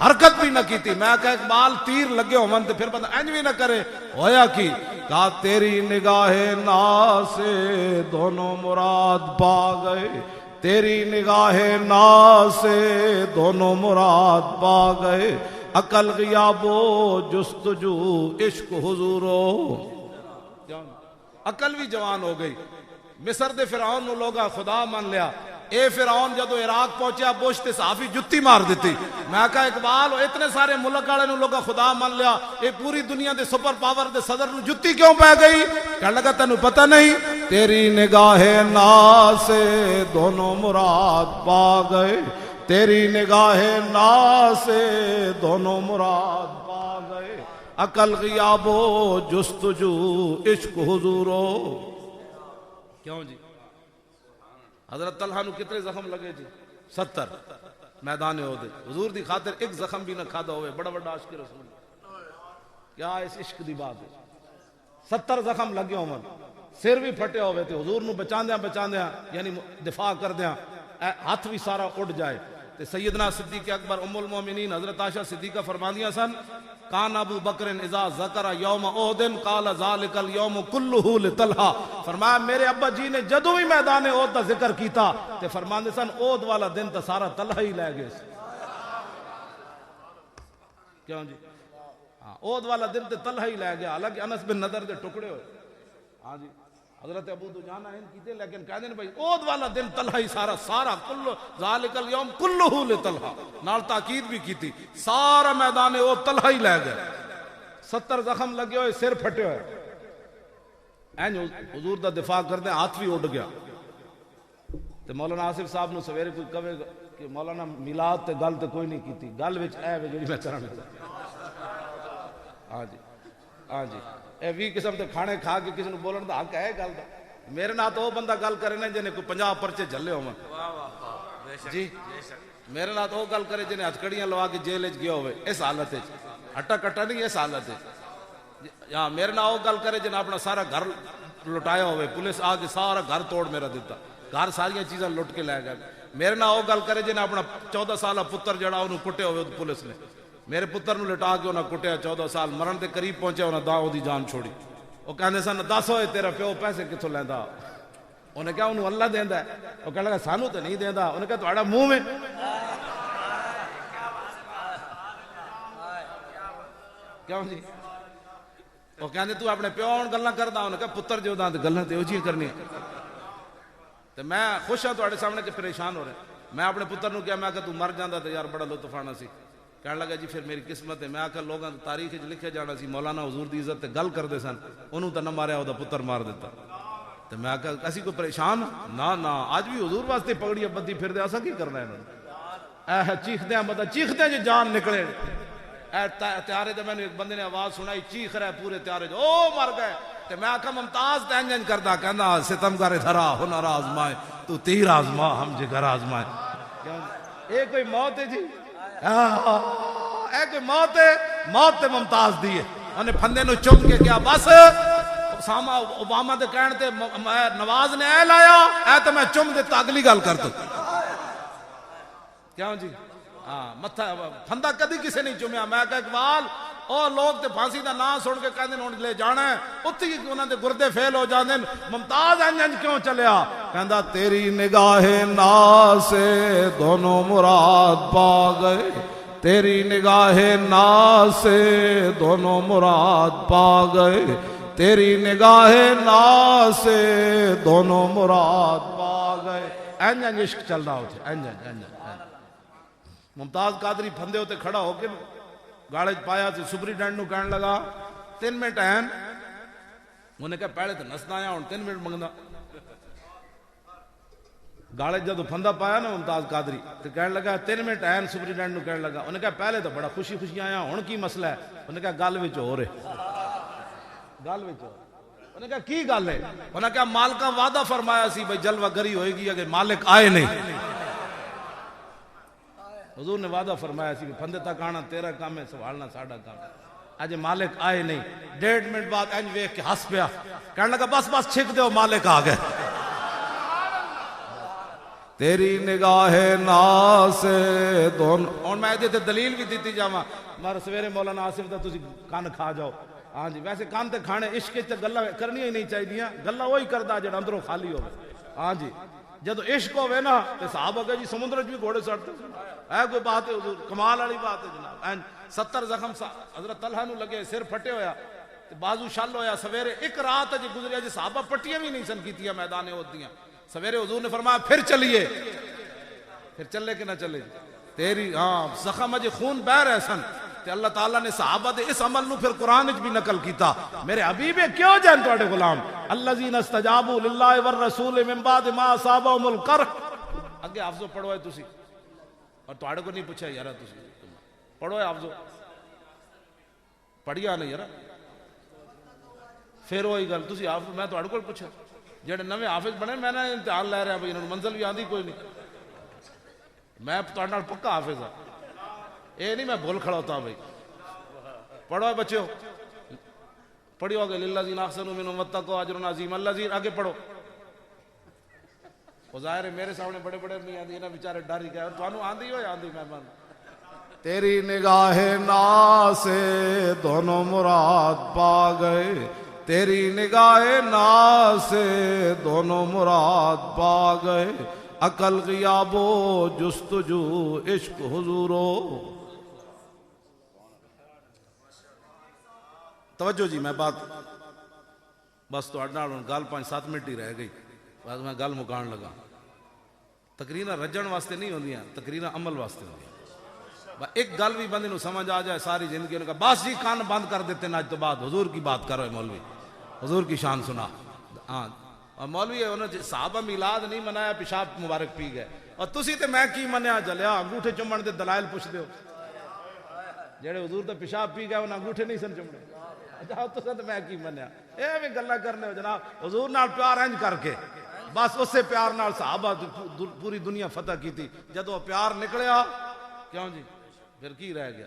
حرکت بھی نہ کی تھی. میں کہا اقبال تیر لگے ہو من تو پھر بندہ اینج بھی نہ کرے, ہویا کی؟ کہا تیری نگاہ ناز سے دونوں مراد پا گئے, تیری نگاہ ناز سے دونوں مراد پا گئے, عقل غیاب و جستجو عشق حضور و. عقل بھی جوان ہو گئی. مصر دے فرعون نو لوگا خدا مان لیا, اے فرعون جدو عراق پہنچیا بوش تے صحافی جتی مار دیتی. میں کہا اقبال اتنے سارے ملک والے نو لوگا خدا مان لیا, اے پوری دنیا دے سپر پاور دے صدر نو جتی کیوں پہ گئی؟ کہنے لگا تینوں پتہ نہیں, تیری نگاہ ناز سے دونوں مراد پا گئے, تیری نگاہ ناز سے دونوں مراد پا گئے, عقل غیاب و جستجو عشق حضور و. کیوں جی؟ حضرت طلحہ نو کتنے زخم لگے جی؟ 70 میدان احد. حضور دی خاطر ایک زخم بھی نہ کھادا ہوئے, بڑا بڑا عاشق رسول. کیا اس عشق دی بات ہے؟ 70 زخم لگے ہوں, سر بھی پھٹے ہوئے تھے, حضور نو بچاندیاں یعنی دفاع کردیاں ہاتھ بھی سارا اڑ جائے. تے سیدنا صدیق اکبر ام المومنین حضرت عائشہ صدیقہ فرماندیاں سن, کان ابو بکر اذا ذکر یوم احد قال ذلک اليوم کلہ لطلحہ. فرمایا میرے ابا جی نے جدوں بھی میدان احد دا ذکر کیتا تے فرماندے سن احد والا دن تا سارا طلحہ ہی لے گئے. کیوں جی؟ ہاں, احد والا دن تے طلحہ ہی لے گیا, حالانکہ انس بن نضر دے ٹکڑے ہوئے. ہاں جی, حضرت ابو دجانہ ان کیتے, لیکن کہتے ہیں بھائی احد والا دن طلحہ ہی سارا کل ذالک اليوم کلہ لطلحہ, نال تاکید بھی کی تھی, سارا میدان احد طلحہ ہی لے گئے. 70 زخم لگے ہوئے, سر پھٹے ہوئے, این حضور دا دفاع کرتے ہیں, ہاتھ بھی اڑ گیا. تے مولانا آصف صاحب نو سویرے کوئی کہے کہ مولانا میلاد تے گل تے کوئی نہیں کیتی, گل وچ اے وے جڑی میں کرن لگا. ہاں جی, ہاں جی, اے 20 قسم تے کھانے کھا کے کسی نو بولن دا حق ہے گل دا. میرے نال تو وہ بندہ گل کرے نا جنے کوئی 50 پرچے جھلے ہون جی, میرے نال تو وہ گل کرے جنے ہتھکڑیاں لوا کے جیل وچ گیا ہوئے اس حالت وچ, ہٹا کٹا نہیں اس حالت وچ. یا میرے نال وہ گل کرے جنے اپنا سارا گھر لٹایا ہوئے, پولیس آ کے سارا گھر توڑ میرا دیتا, گھر ساری چیزاں لٹ کے لے گئے. میرے نال وہ گل کرے جنے اپنا 14 سالہ پتر جڑا انہوں کٹے ہوئے پولیس نے, میرے پتر نو لٹا کے انہاں کٹیا, 14 سال مرن دے قریب پہنچے, انہاں دا دی جان چھوڑی. وہ کہندے سن 10 ہوئے تیرا پیو پیسے کتھوں لیندا؟ انہیں کہا انہوں اللہ دیندا ہے. وہ کہنے لگا سانو تے نہیں دیندا. انہیں کہا تہاڈا منہ میں کیوں جی؟ وہ کہندے تو اپنے پیو ہون گلاں کردا؟ انہیں کہا پتر جو داں تے گلاں تے اوجیاں کرنی. تے میں خوش ہاں تہاڈے سامنے کہ پریشان ہو رہے. میں اپنے پتر نو کہا, میں کہ تو مر جاندا تے یار بڑا لطف آنا سی. کہنے لگا جی پھر میری قسمت ہے. میں آکھا لوگاں تاریخ وچ لکھیا جانا سی مولانا حضور دی عزت تے گل کردے سن, انہوں تے نہ ماریا, او دا پتر مار دیتا. تے میں آکھا اسی کوئی پریشان نہ اج بھی حضور واسطے پگڑیاں بدی پھردے, اساں کی کرنا ہے انہاں نے؟ چیخدیاں مطلب چیخدیاں جو جان نکلے. تیارے تے مینوں ایک بندے نے آواز سنائی, چیخ رہا ہے پورے تیارے جو, او مر گئے. تے میں آکھا ممتاز تے انج کردا, کہندا ستمگر دھرا ہنر آزمائے, تو تیر آزما ہم جگر آزمائے. اے کوئی موت ہے جی؟ اے کوئی موت ہے؟ موت تے ممتاز دی ہے. انہیں پھندے نو چم کے کیا بس اسامہ اوباما دے کہن تے نواز نے اے لایا, اے تے میں چم دیتا, اگلی گل کر تو. کیوں جی؟ ہاں متھا پھندا کدی کسے نہیں چومیا. میں کہا اقبال او لوگ تے پھانسی دا نام سن کے کہندے نے لے جانا ہے, اتھی انہاں دے گردے فیل ہو جاندے. ممتاز انج کیوں چلیا؟ کہندا تیری نگاہ ناز سے دونوں مراد پا گئے, تیری نگاہ ناز سے دونوں مراد پا گئے, تیری نگاہ ناز سے دونوں مراد پا گئے. انج انج عشق چل رہا ہوتا ہے, انج انج انج. ممتاز قادری پھندے ہوتے کھڑا ہو کے گاڑے پایا تے سپریڈنٹ نو کہن لگا 3 منٹ ہیں. انہوں نے کہا پہلے تو نسنا آیا ہوں 3 منٹ منگنا. گاڑے جدو پھندا پایا نا ممتاز قادری تو کہن لگا 3 منٹ ہیں. سپریڈنٹ نو کہن لگا, انہوں نے کہا پہلے تو بڑا خوشی خوشی آیا ہوں کی مسئلہ ہے؟ انہوں نے کہا گل وچ ہو رہے گل وچ. انہوں نے کہا کی گل ہے؟ انہوں نے کہا مالکہ وعدہ فرمایا سی بھئی جلوہ گری ہوئے گی اگر مالک آئے نہیں. حضور نے وعدہ فرمایا سی کہ پھندے تک آنا تیرا کام ہے, سوالنا ساڑھا کام ہے. آج مالک آئے نہیں. 1.5 منٹ بعد انج ویکھ کے ہس پیا, کہنے لگا بس بس چھک دیو مالک آ گئے. تیری نگاہ ناز سے دونوں. اور میں تے دلیل بھی دیتی جاواں, مار سویرے مولانا آصف دا تسی کان کھا جاؤ. ہاں جی ویسے کان تے کھانے عشق تے گلاں کرنی ہی نہیں چاہیے, گلاں وہی کردا جڑا اندروں خالی ہوے. ہاں جی جدو عشق ہوئے نا تے صحابہ کہ جی سمندر وچ بھی گھوڑے سڑتے ہے, کوئی بات ہے حضور, کمال والی بات ہے جناب. 70 زخم حضرت طلحہ نو لگے, سر پھٹے ہویا تے بازو شل ہویا. سویرے ایک رات جی گزریا جی صحابہ پٹیاں بھی نہیں سن کیتیاں میدان احد دیاں. سویرے حضور نے فرمایا پھر چلیے, پھر چلے کہ نہ چلے تیری ہاں زخم جی خون بہ رہے سن. تے اللہ تعالیٰ نے صحابہ دے اس عمل نو پھر قرآن وچ بھی نقل کیتا. میرے حبیب کیوں جان تواڈے غلام الذین استجابوا للہ والرسول من بعد ما اصابهم القرح. اگے حافظو پڑھو ہے تسی, اور تواڈے کو نہیں پوچھا یارا تسی پڑھو ہے حافظو, پڑھیا نہیں یارا. پھر وہی گل تسی حافظ میں تواڈے کو پوچھا جڑے نویں حافظ بنے میں نے امتحان لے رہا بھئی انہوں منزل بھی آندی کوئی نہیں. میں تواڈے نال پکا حافظ ہاں, اے نہیں میں بھول کھڑا ہوتا بھائی. پڑھو ہے بچیو, پڑھیو گے للذین احسنوا منہم واتقوا اجر عظیم. الذین آگے پڑھو. وہ ظاہر ہے میرے سامنے بڑے بڑے نہیں آندی نا بیچارے ڈر ہی گئے, اور تانوں آندی ہو یا آندی مہمان. تیری نگاہ ناز سے دونوں مراد پا گئے, تیری نگاہ ناز سے دونوں مراد پا گئے. عقل غیاب و جستجو عشق حضورو. توجہ جی میں بات بس تو اڈنا گل 5-7 منٹ ہی رہ گئی, بس میں گل مکان لگا. تقریریں رجن واسطے نہیں ہوندیاں, تقریریں عمل واسطے ہوندیاں. ایک گل بھی بندے نو سمجھ آ جائے ساری زندگی نے کہا بس جی کان بند کر دیتے ہیں, آج تو بعد حضور کی بات کرو مولوی, حضور کی شان سنا. ہاں اور مولوی انہوں نے صحابہ میلاد نہیں منایا, پیشاب مبارک پی گئے, اور تسی تے میں کی منیا جلیا انگوٹھے چمن دے دلائل پوچھ دیو. جڑے حضور تے پیشاب پی گئے انہاں انگوٹھے نہیں سن چمنے, جاؤ تو سن میں کی منیا. اے بھی گلاں کرنے ہو جناب, حضور نال پیار انج کر کے بس اسے پیار نال صحابہ پوری دنیا فتح کی تھی. جدو پیار نکلیا کیوں جی پھر کی رہ گیا؟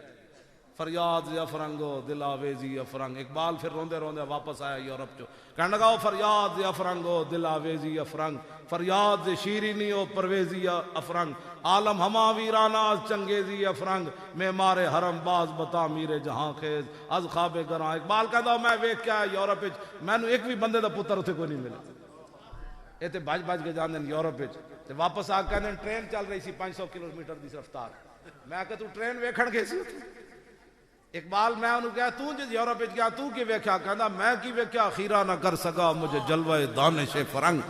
فریاد یا فرنگو دل آویزی یا فرنگ. اقبال پھر روندے روندے واپس آیا یورپ چو, کہنے لگا فریاد یا فرنگو دل آویزی یا فرنگ, فریاد شیرینی و پرویزی یا افرنگ, عالم ہما ویرانہ از چنگیزی یا فرنگ, معمار حرم باز بتا میر جہاں خیز از خواب گراں. اقبال کہتا میں ویکھ کے آیا یورپ وچ, مینوں ایک بھی بندے دا پتر اتھے کوئی نہیں ملا. یہ تے بج بج کے جاندے یورپ وچ, تے واپس آ کے ٹرین چل رہی سی 500 کلومیٹر دی رفتار. میں کہ تو ٹرین ویکھن گئی سی. اقبال میں انہوں کہا تو جس یورپ وچ گیا تو کی ویکھیا؟ کہندا میں کی ویکھیا, خیرہ نہ کر سکا مجھے جلوہ دانش فرنگ.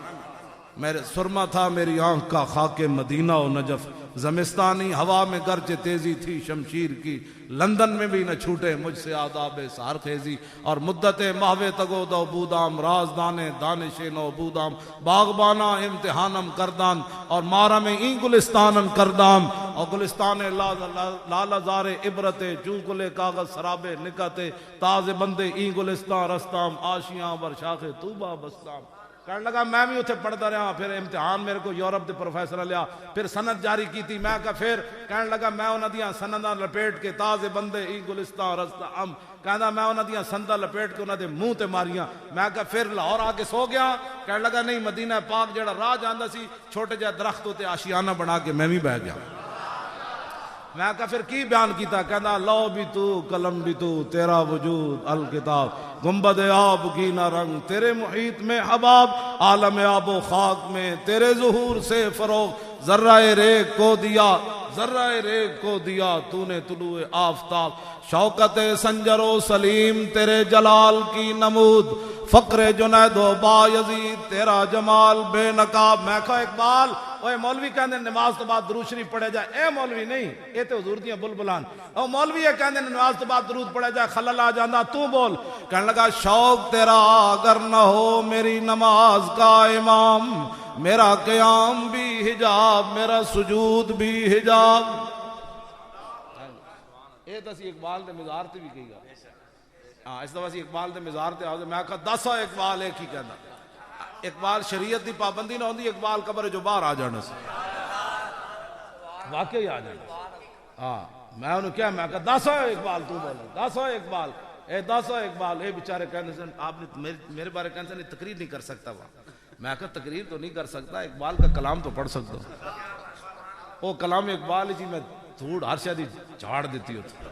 میرے سرما تھا میری آنکھ کا خاک مدینہ و نجف, زمستانی ہوا میں گرچہ تیزی تھی شمشیر کی, لندن میں بھی نہ چھوٹے مجھ سے آداب سہر خیزی. اور مدت ماہوے تگو دو بودام رازدانے دانش نو بودام, باغبانا امتحانم کردان اور مارا میں این گلستانم کردام. اور گلستان لال زار عبرت چون گلے کاغذ سرابے نکتے, تاز بندے این گلستان رستام آشیاں ور شاخ طوبہ بستام. کہنے لگا میں بھی اتھے پڑھتا رہا, پھر امتحان میرے کو یورپ دے پروفیسر لیا, پھر سند جاری کی تھی. میں کہا پھر کہنے لگا میں انہاں دیاں سنداں لپیٹ کے تازے بندے ای گلستان رستہ ام, کہندا میں انہاں دیاں سنداں لپیٹ کے انہاں دے منہ تے ماریاں. میں کہا پھر لاہور آ کے سو گیا. کہنے لگا نہیں, مدینہ پاک جڑا راہ جاندا سی چھوٹے جہے درخت تے آشیانہ بنا کے میں بھی بہ گیا. میں کہا پھر کی بیان کیتا؟ کہنا لو بھی تو قلم بھی تو تیرا وجود الکتاب گنبد آب کی نہ رنگ تیرے محیط میں حباب عالم آب و خاک میں تیرے ظہور سے فروغ ذرہ ریگ کو دیا ذرہ ریگ کو دیا تو نے طلوع آفتاب شوکت سنجر و سلیم تیرے جلال کی نمود فقر جنید و بایزید تیرا جمال بے نقاب. میں کہا اقبال اوے مولوی کہندے نماز تو بعد درود شریف پڑھے جائے. اے مولوی نہیں اے تے حضور دیاں بلبلان. او مولوی کہندے نماز تو بعد درود پڑھے جائے خلل آ جاندا تو بول. کہنے لگا شوق تیرا اگر نہ ہو میری نماز کا امام میرا قیام بھی حجاب میرا سجود بھی حجاب. اے تسی اقبال دے مزار تے بھی کہی گا. ہاں اس طرح اقبال دے مزار تے آؤ میں کہا دسا اقبال ایک ہی کہنا. اقبال شریعت دی پابندی نہ ہوندی اقبال قبر جو باہر آ جانا سی واقعی آ جانا. ہاں میں انہوں کیا میں کہا دسا اقبال تو بولو دسا اقبال اے دسا اقبال. اے بیچارے کہنے سے آپ نے میرے بارے کہنے سے تقریر نہیں کر سکتا وہاں. میں کہا تقریر تو نہیں کر سکتا اقبال کا کلام تو پڑھ سکتا ہوں. وہ کلام اقبال جی میں دھوڑ ہر شادی جھاڑ دیتی ہوتی.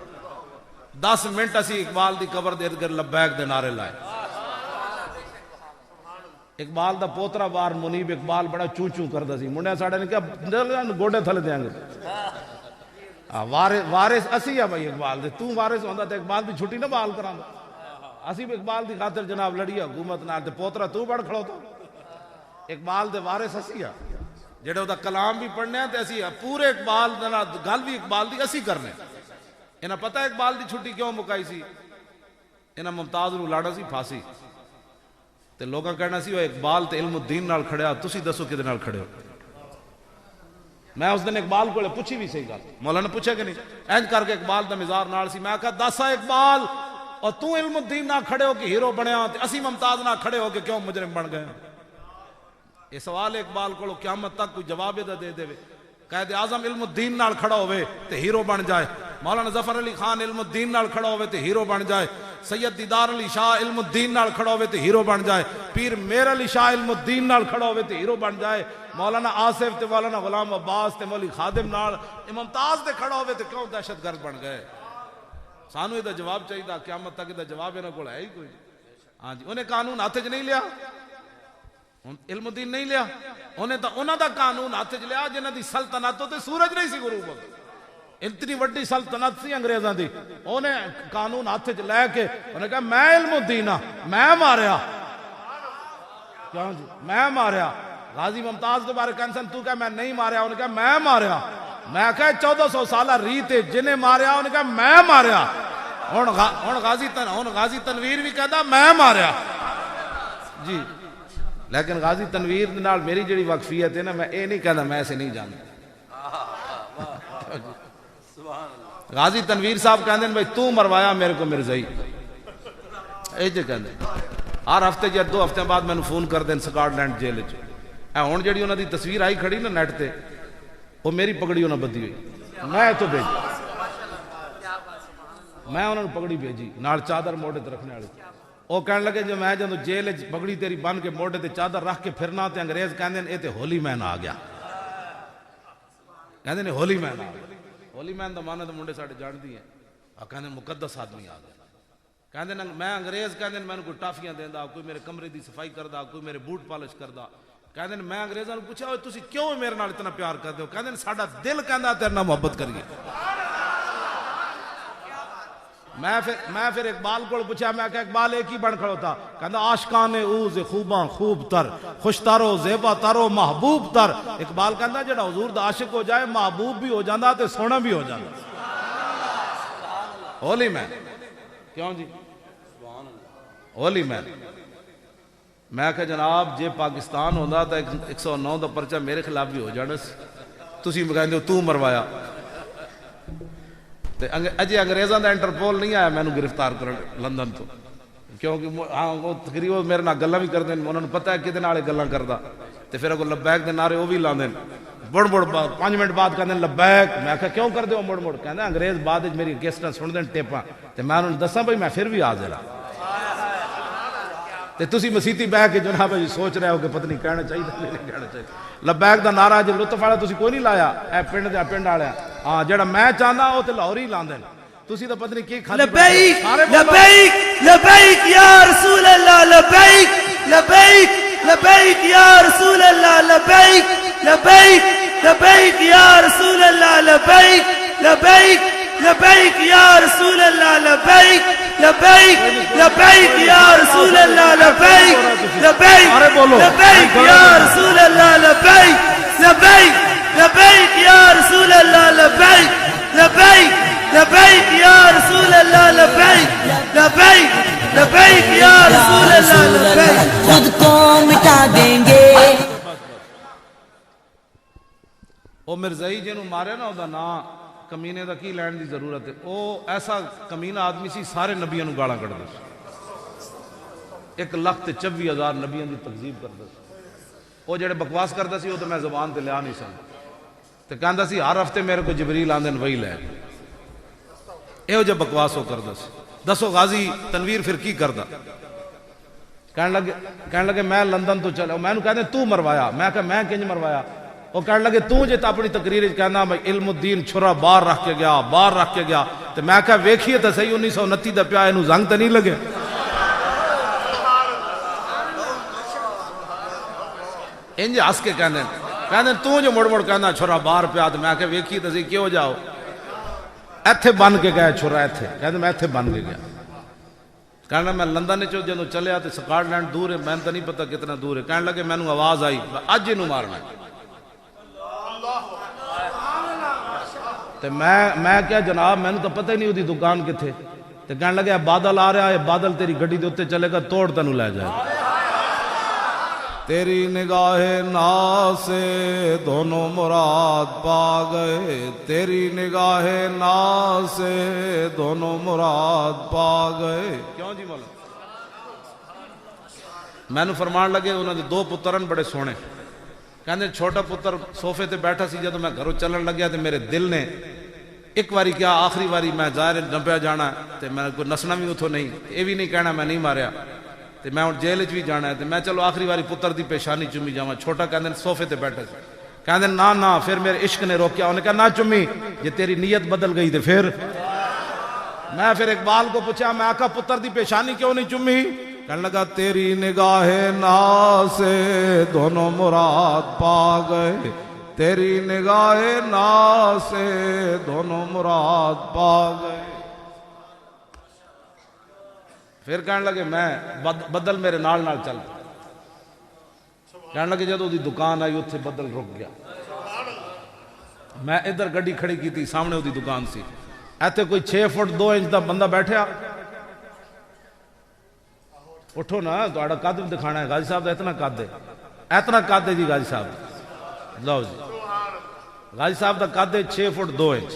10 منٹ اسی اقبال دی قبر دے ارد لبیک دے نعرے لائے. اقبال دا پوترا بار منیب اقبال بڑا چوں چوں کردا سی. منڈیا ساڑے نے کہا گوڑے تھلے دیاں گے. وارث اسی ہے بھائی اقبال دے. تو وارث ہوندا تے اقبال دی چھٹی نہ بحال کراندا. اسی بھی اقبال دی خاطر جناب لڑی حکومت نال تے پوترا تو بڑھ کھڑوتا. اقبال دے وارث اسی ہے جڑے او دا کلام بھی پڑھنے تے اسی پورے اقبال دے نال گل بھی اقبال دی اسی کرنے. انہاں پتہ ہے اقبال دی چھٹی کیوں مکائی سی؟ انہاں ممتاز نو لاڑا سی پھانسی تے لوگاں کہنا سی وہ اقبال تے علم الدین نال کھڑیا تسی دسو کدے نال کھڑے ہو. میں اس دن اقبال کو پوچھی بھی صحیح گل مولانا پوچھے کہ نہیں اینج کر کے اقبال دا مزار نال سی. میں کہا دسا اقبال اور تو علم الدین نہ کھڑے ہو کہ ہیرو بنیا تے اسی ممتاز نہ کھڑے ہو کہ کیوں مجرم بن گئے. یہ سوال اقبال کو قیامت تک کوئی جواب دے دے. قائد اعظم علم الدین نال کھڑا ہوئے تے ہیرو بن جائے. مولانا ظفر علی خان علم الدین نال کھڑا ہوئے تے ہیرو بن جائے. سید دیدار علی شاہ علم الدین نال کھڑا ہوئے تے ہیرو بن جائے. پیر میر علی شاہ علم الدین نال کھڑا ہوئے تے ہیرو بن جائے. مولانا آصف تے مولانا غلام عباس تے مولی خادم نال ممتاز تے کھڑا ہوئے تے کیوں دہشت گرد بن گئے. سانو یہ جواب چاہیے تھا قیامت تک یہ جواب انہوں کو ہے ہی کوئی. ہاں جی انہیں قانون ہاتھ چ نہیں لیا علم الدین نہیں لیا. انہوں دا قانون ہاتھ چ لیا جنہاں دی سلطنت تے سورج نہیں سی غروب ہوتا. اتنی وڈی سلطنت سی انگریزاں دی. انہیں قانون ہاتھ چ لے کے انہیں کہا میں علم الدین ہاں میں ماریا. کیوں جی میں ماریا. غازی ممتاز کے بارے کنسن تو کہا میں نہیں ماریا. انہیں کہا میں ماریا. میں کہا 1400 سالہ ریت جنہیں ماریا. انہیں کہا میں ماریا. ہن غازی تنویر بھی کہتا میں ماریا جی. لیکن غازی تنویر نال میری جڑی وقفیت ہے نا میں اے نہیں کہنا میں ایسے نہیں جانتا. غازی تنویر صاحب کہندے بھائی تو مروایا میرے کو مرزائی. اے جے کہندے ہر ہفتے یا 2 ہفتے بعد میں فون کر دین سکاٹ لینڈ جیل چ. ہن جڑی انہاں دی تصویر آئی کھڑی نا نیٹ تے وہ میری پگڑی انہاں بدی ہوئی. میں تو بھیجی میں انہاں نوں پگڑی بھیجی نال چادر موڑے تے رکھنے والی. وہ کہنے لگے جو میں جدوں جیل پگڑی تیری بن کے موڑے تے چادر رکھ کے پھرنا تے انگریز کہندے اے تے ہولی مین آ گیا. کہندے نے ہولی مین آ گیا. ہولی مین دا معنی تے منڈے ساڈے جاندی ہیں. کہندے مقدس آدمی آ گیا. کہندے میں انگریز کہندے مینوں کوئی ٹافیاں دیندا کوئی میرے کمرے دی صفائی کردا کوئی میرے بوٹ پالش کردا. کہندے میں انگریزاں نوں پوچھا تسی کیوں میرے نال اتنا پیار کردے ہو. کہندے ساڈا دل کہندا تیرے نال محبت کریے. میں پھر اقبال کو پوچھا میں کہ اقبال ایک ہی بن کھڑا تھا. کہندا عاشقان اوز خوباں خوب تر خوش ترو زیبا ترو محبوب تر. اقبال کہندا جڑا حضور دا عاشق ہو جائے محبوب بھی ہو جاندا تے سونا بھی ہو جاندا. ہولی مین کیوں جی ہولی مین. میں کہ جناب جے پاکستان ہوندا تے 109 دا پرچہ میرے خلاف بھی ہو جانا سی. تسی کہندے ہو تو مروایا. اجے انگریزاں دا انٹرپول نہیں آیا مینوں گرفتار کرن لندن تو. کیونکہ ہاں وہ تقریباً میرے نال گلاں بھی کردے انہاں نوں پتہ ہے کدے نال گلاں کردا تے پھر اگوں لبیک دے نعرے وہ بھی لاندے مڑ 5 منٹ بعد کہندے لبیک. میں کہا کیوں کردے ہو مڑ کہندے انگریز بعد وچ میری کیسٹاں سن دین ٹیپاں تے میں انہاں نوں دساں بھئی میں پھر بھی حاضر ہاں. تے تسی مسیتی بہ کے جناب جی سوچ رہے ہو کہ پتہ نہیں کہنا چاہیے نہیں کہنا چاہیے. لبیک دا نعرہ جو لطف والا تسی کوئی نہیں لایا اے پنڈ والا. ہاں جڑا میں چاہنا او تے لاہور ہی لاندے نے. تسی تو پتہ نہیں کی کھاتے لبیک لبیک لبیک یا رسول اللہ لبیک لبیک لبیک یا رسول اللہ لبیک لبیک لبیک یا رسول اللہ لبیک لبیک لبیک یا رسول اللہ لبیک لبیک لبیک یا رسول اللہ لبیک لبیک لبیک یا رسول اللہ لبیک لبیک لبیک یا رسول اللہ لبیک لبیک لبیک یا رسول اللہ لبیک لبیک لبیک یا رسول اللہ لبیک. خود کو مٹا دیں گے. او مرزائی جنوں مارے نا او دا نا کمینے دا کی لین دی ضرورت ہے. او ایسا کمینہ آدمی سی سارے نبیوں نوں گالاں کڈدا سی. 1,24,000 نبیوں دی تکذیب کردا سی. او جڑے بکواس کردا سی او تے میں زبان تے لیا نہیں سن. تے کہندا سی ہر ہفتے میرے کو جبریل آندے نے وہی لے. ایہو جہ بکواس ہو کردا سی. دسو غازی تنویر پھر کی کردا؟ کہنے لگے میں لندن تو چلا. میں کہتے تو مروایا. میں کہا میں کنج مروایا؟ وہ کہنے لگے تو جے اپنی تقریر کہنا میں علم الدین چھرا باہر رکھ کے گیا باہر رکھ کے گیا. تو میں کہا ویکھیے تو صحیح 1929 دا پیا اینو زنگ تو نہیں لگے. انج ہس کے کہنے تو جو مڑ کہنا چھرا باہر پیا. تو میں کہا ویکھیے تو صحیح کیوں جاؤ ایتھے بن کے گئے چھرا ایتھے. کہتے میں ایتھے بن کے گیا. کہنا میں لندن چو جدوں چلیا تو سکاٹ لینڈ دور ہے میں تو نہیں پتہ کتنا دور ہے. کہنے لگے میں آواز آئی اج اینو مارنا ہے. تو میں کیا جناب میں تو پتہ ہی نہیں ہوتی دکان کتھے. تو کہنے لگے بادل آ رہا ہے بادل تیری گڈی دے اوتے چلے گا توڑ تینوں لے جائے گا. تیری نگاہ نا سے دونوں مراد پا گئے. تیری نگاہ نا سے دونوں مراد پا گئے. کیوں جی مولا؟ میں نے فرمان لگے انہوں نے 2 پترن بڑے سونے. کہنے چھوٹا پتر صوفے تے بیٹھا سی جدوں میں گھروں چلن لگیا تے میرے دل نے ایک واری کیا آخری واری میں ظاہر نپیا جانا تے میں کوئی نسنا بھی اتھوں نہیں یہ بھی نہیں کہنا میں نہیں ماریا تے میں ہن جیل وچ بھی جانا ہے تے میں چلو آخری واری پتر دی پیشانی چومی جاواں. چھوٹا کہندے صوفے تے بیٹھا سی. کہندے نا پھر میرے عشق نے روکیا. انہوں نے کہا نہ چومی جے تیری نیت بدل گئی تے پھر. میں پھر اقبال کو پوچھا میں آقا پتر دی پیشانی کیوں نہیں چومی؟ کہنے لگا تیری نگاہ نا سے دونوں مراد پا گئے. تیری نگاہ نا سے دونوں مراد پا گئے. پھر کہنے لگے میں بدل میرے نال چل. کہنے لگے جدوں دی دکان آئی اتھے بدل رک گیا. میں ادھر گڈی کھڑی کی تھی سامنے دی دکان سی. ایتھے کوئی 6 فٹ 2 انچ دا بندہ بیٹھیا. اٹھو نا تہاڈا قد بھی دکھانا ہے. غازی صاحب دا اتنا قد ہے جی. غازی صاحب لو جی غازی صاحب دا قد ہے 6 فٹ 2 انچ.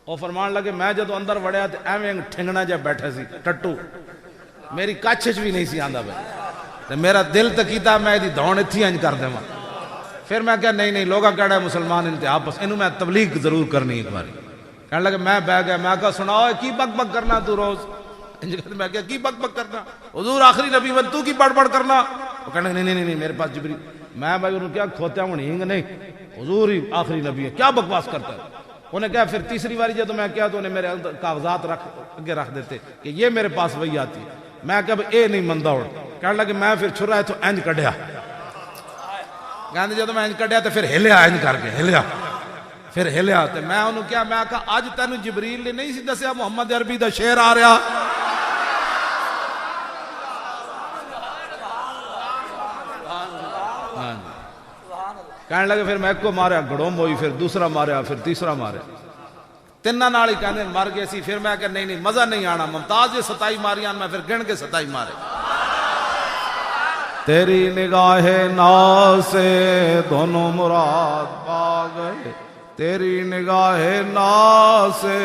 وہ فرمان لگے میں جدو اندر وڑیا تو ایویں ٹھنگنا جا بیٹھا سی ٹٹو میری کچھ بھی نہیں سی آندا پیا. میرا دل تو کیتا میں دی دھون اتھی انج کر دوں. پھر میں کہا نہیں لوگا کہڑا ہے مسلمان انتہا بس انہوں میں تبلیغ ضرور کرنی ایک باری. کہنے لگے میں بہ گیا. میں کہا سناؤ کی بک بک کرنا تو روز؟ میں کہا کی بک بک کرنا حضور آخری نبی بن تو کی بڑ بڑ کرنا؟ وہ کہنے لگے نہیں میرے پاس جبریل. میں بھائی انہوں کیا کھوتیا ہوں نہیں حضور ہی آخری نبی ہے کیا بکواس کرتا ہے. انہیں کہا پھر تیسری باری جب میں کیا تو انہیں میرے کاغذات اگے رکھ دیتے کہ یہ میرے پاس وہی آتی. میں کہا اے نہیں مندہ اڑ. کہنے لگے میں پھر چھرا تو انج کڈیا. کہنے جب میں انج کڈیا تو پھر ہلیا انج کر کے ہلیا پھر ہلیا. تو میں انہوں کیا میں کہا آج تینوں جبریل نے نہیں سی دسیا محمد عربی دا شعر آ رہا. کہنے لگے پھر میں ایک کو ماریا گڑوم ہوئی پھر دوسرا ماریا پھر تیسرا ماریا. تینہ نال ہی کہنے مر گئے سی. پھر میں کہا نہیں مزہ نہیں آنا. ممتاز یہ 27 ماریاں میں پھر گن کے 27 مارے. تیری نگاہ نا سے دونوں مراد پا گئے. تیری نگاہ نا سے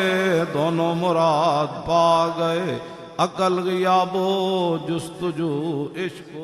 دونوں مراد پا گئے. عقل غیاب و جستجو عشق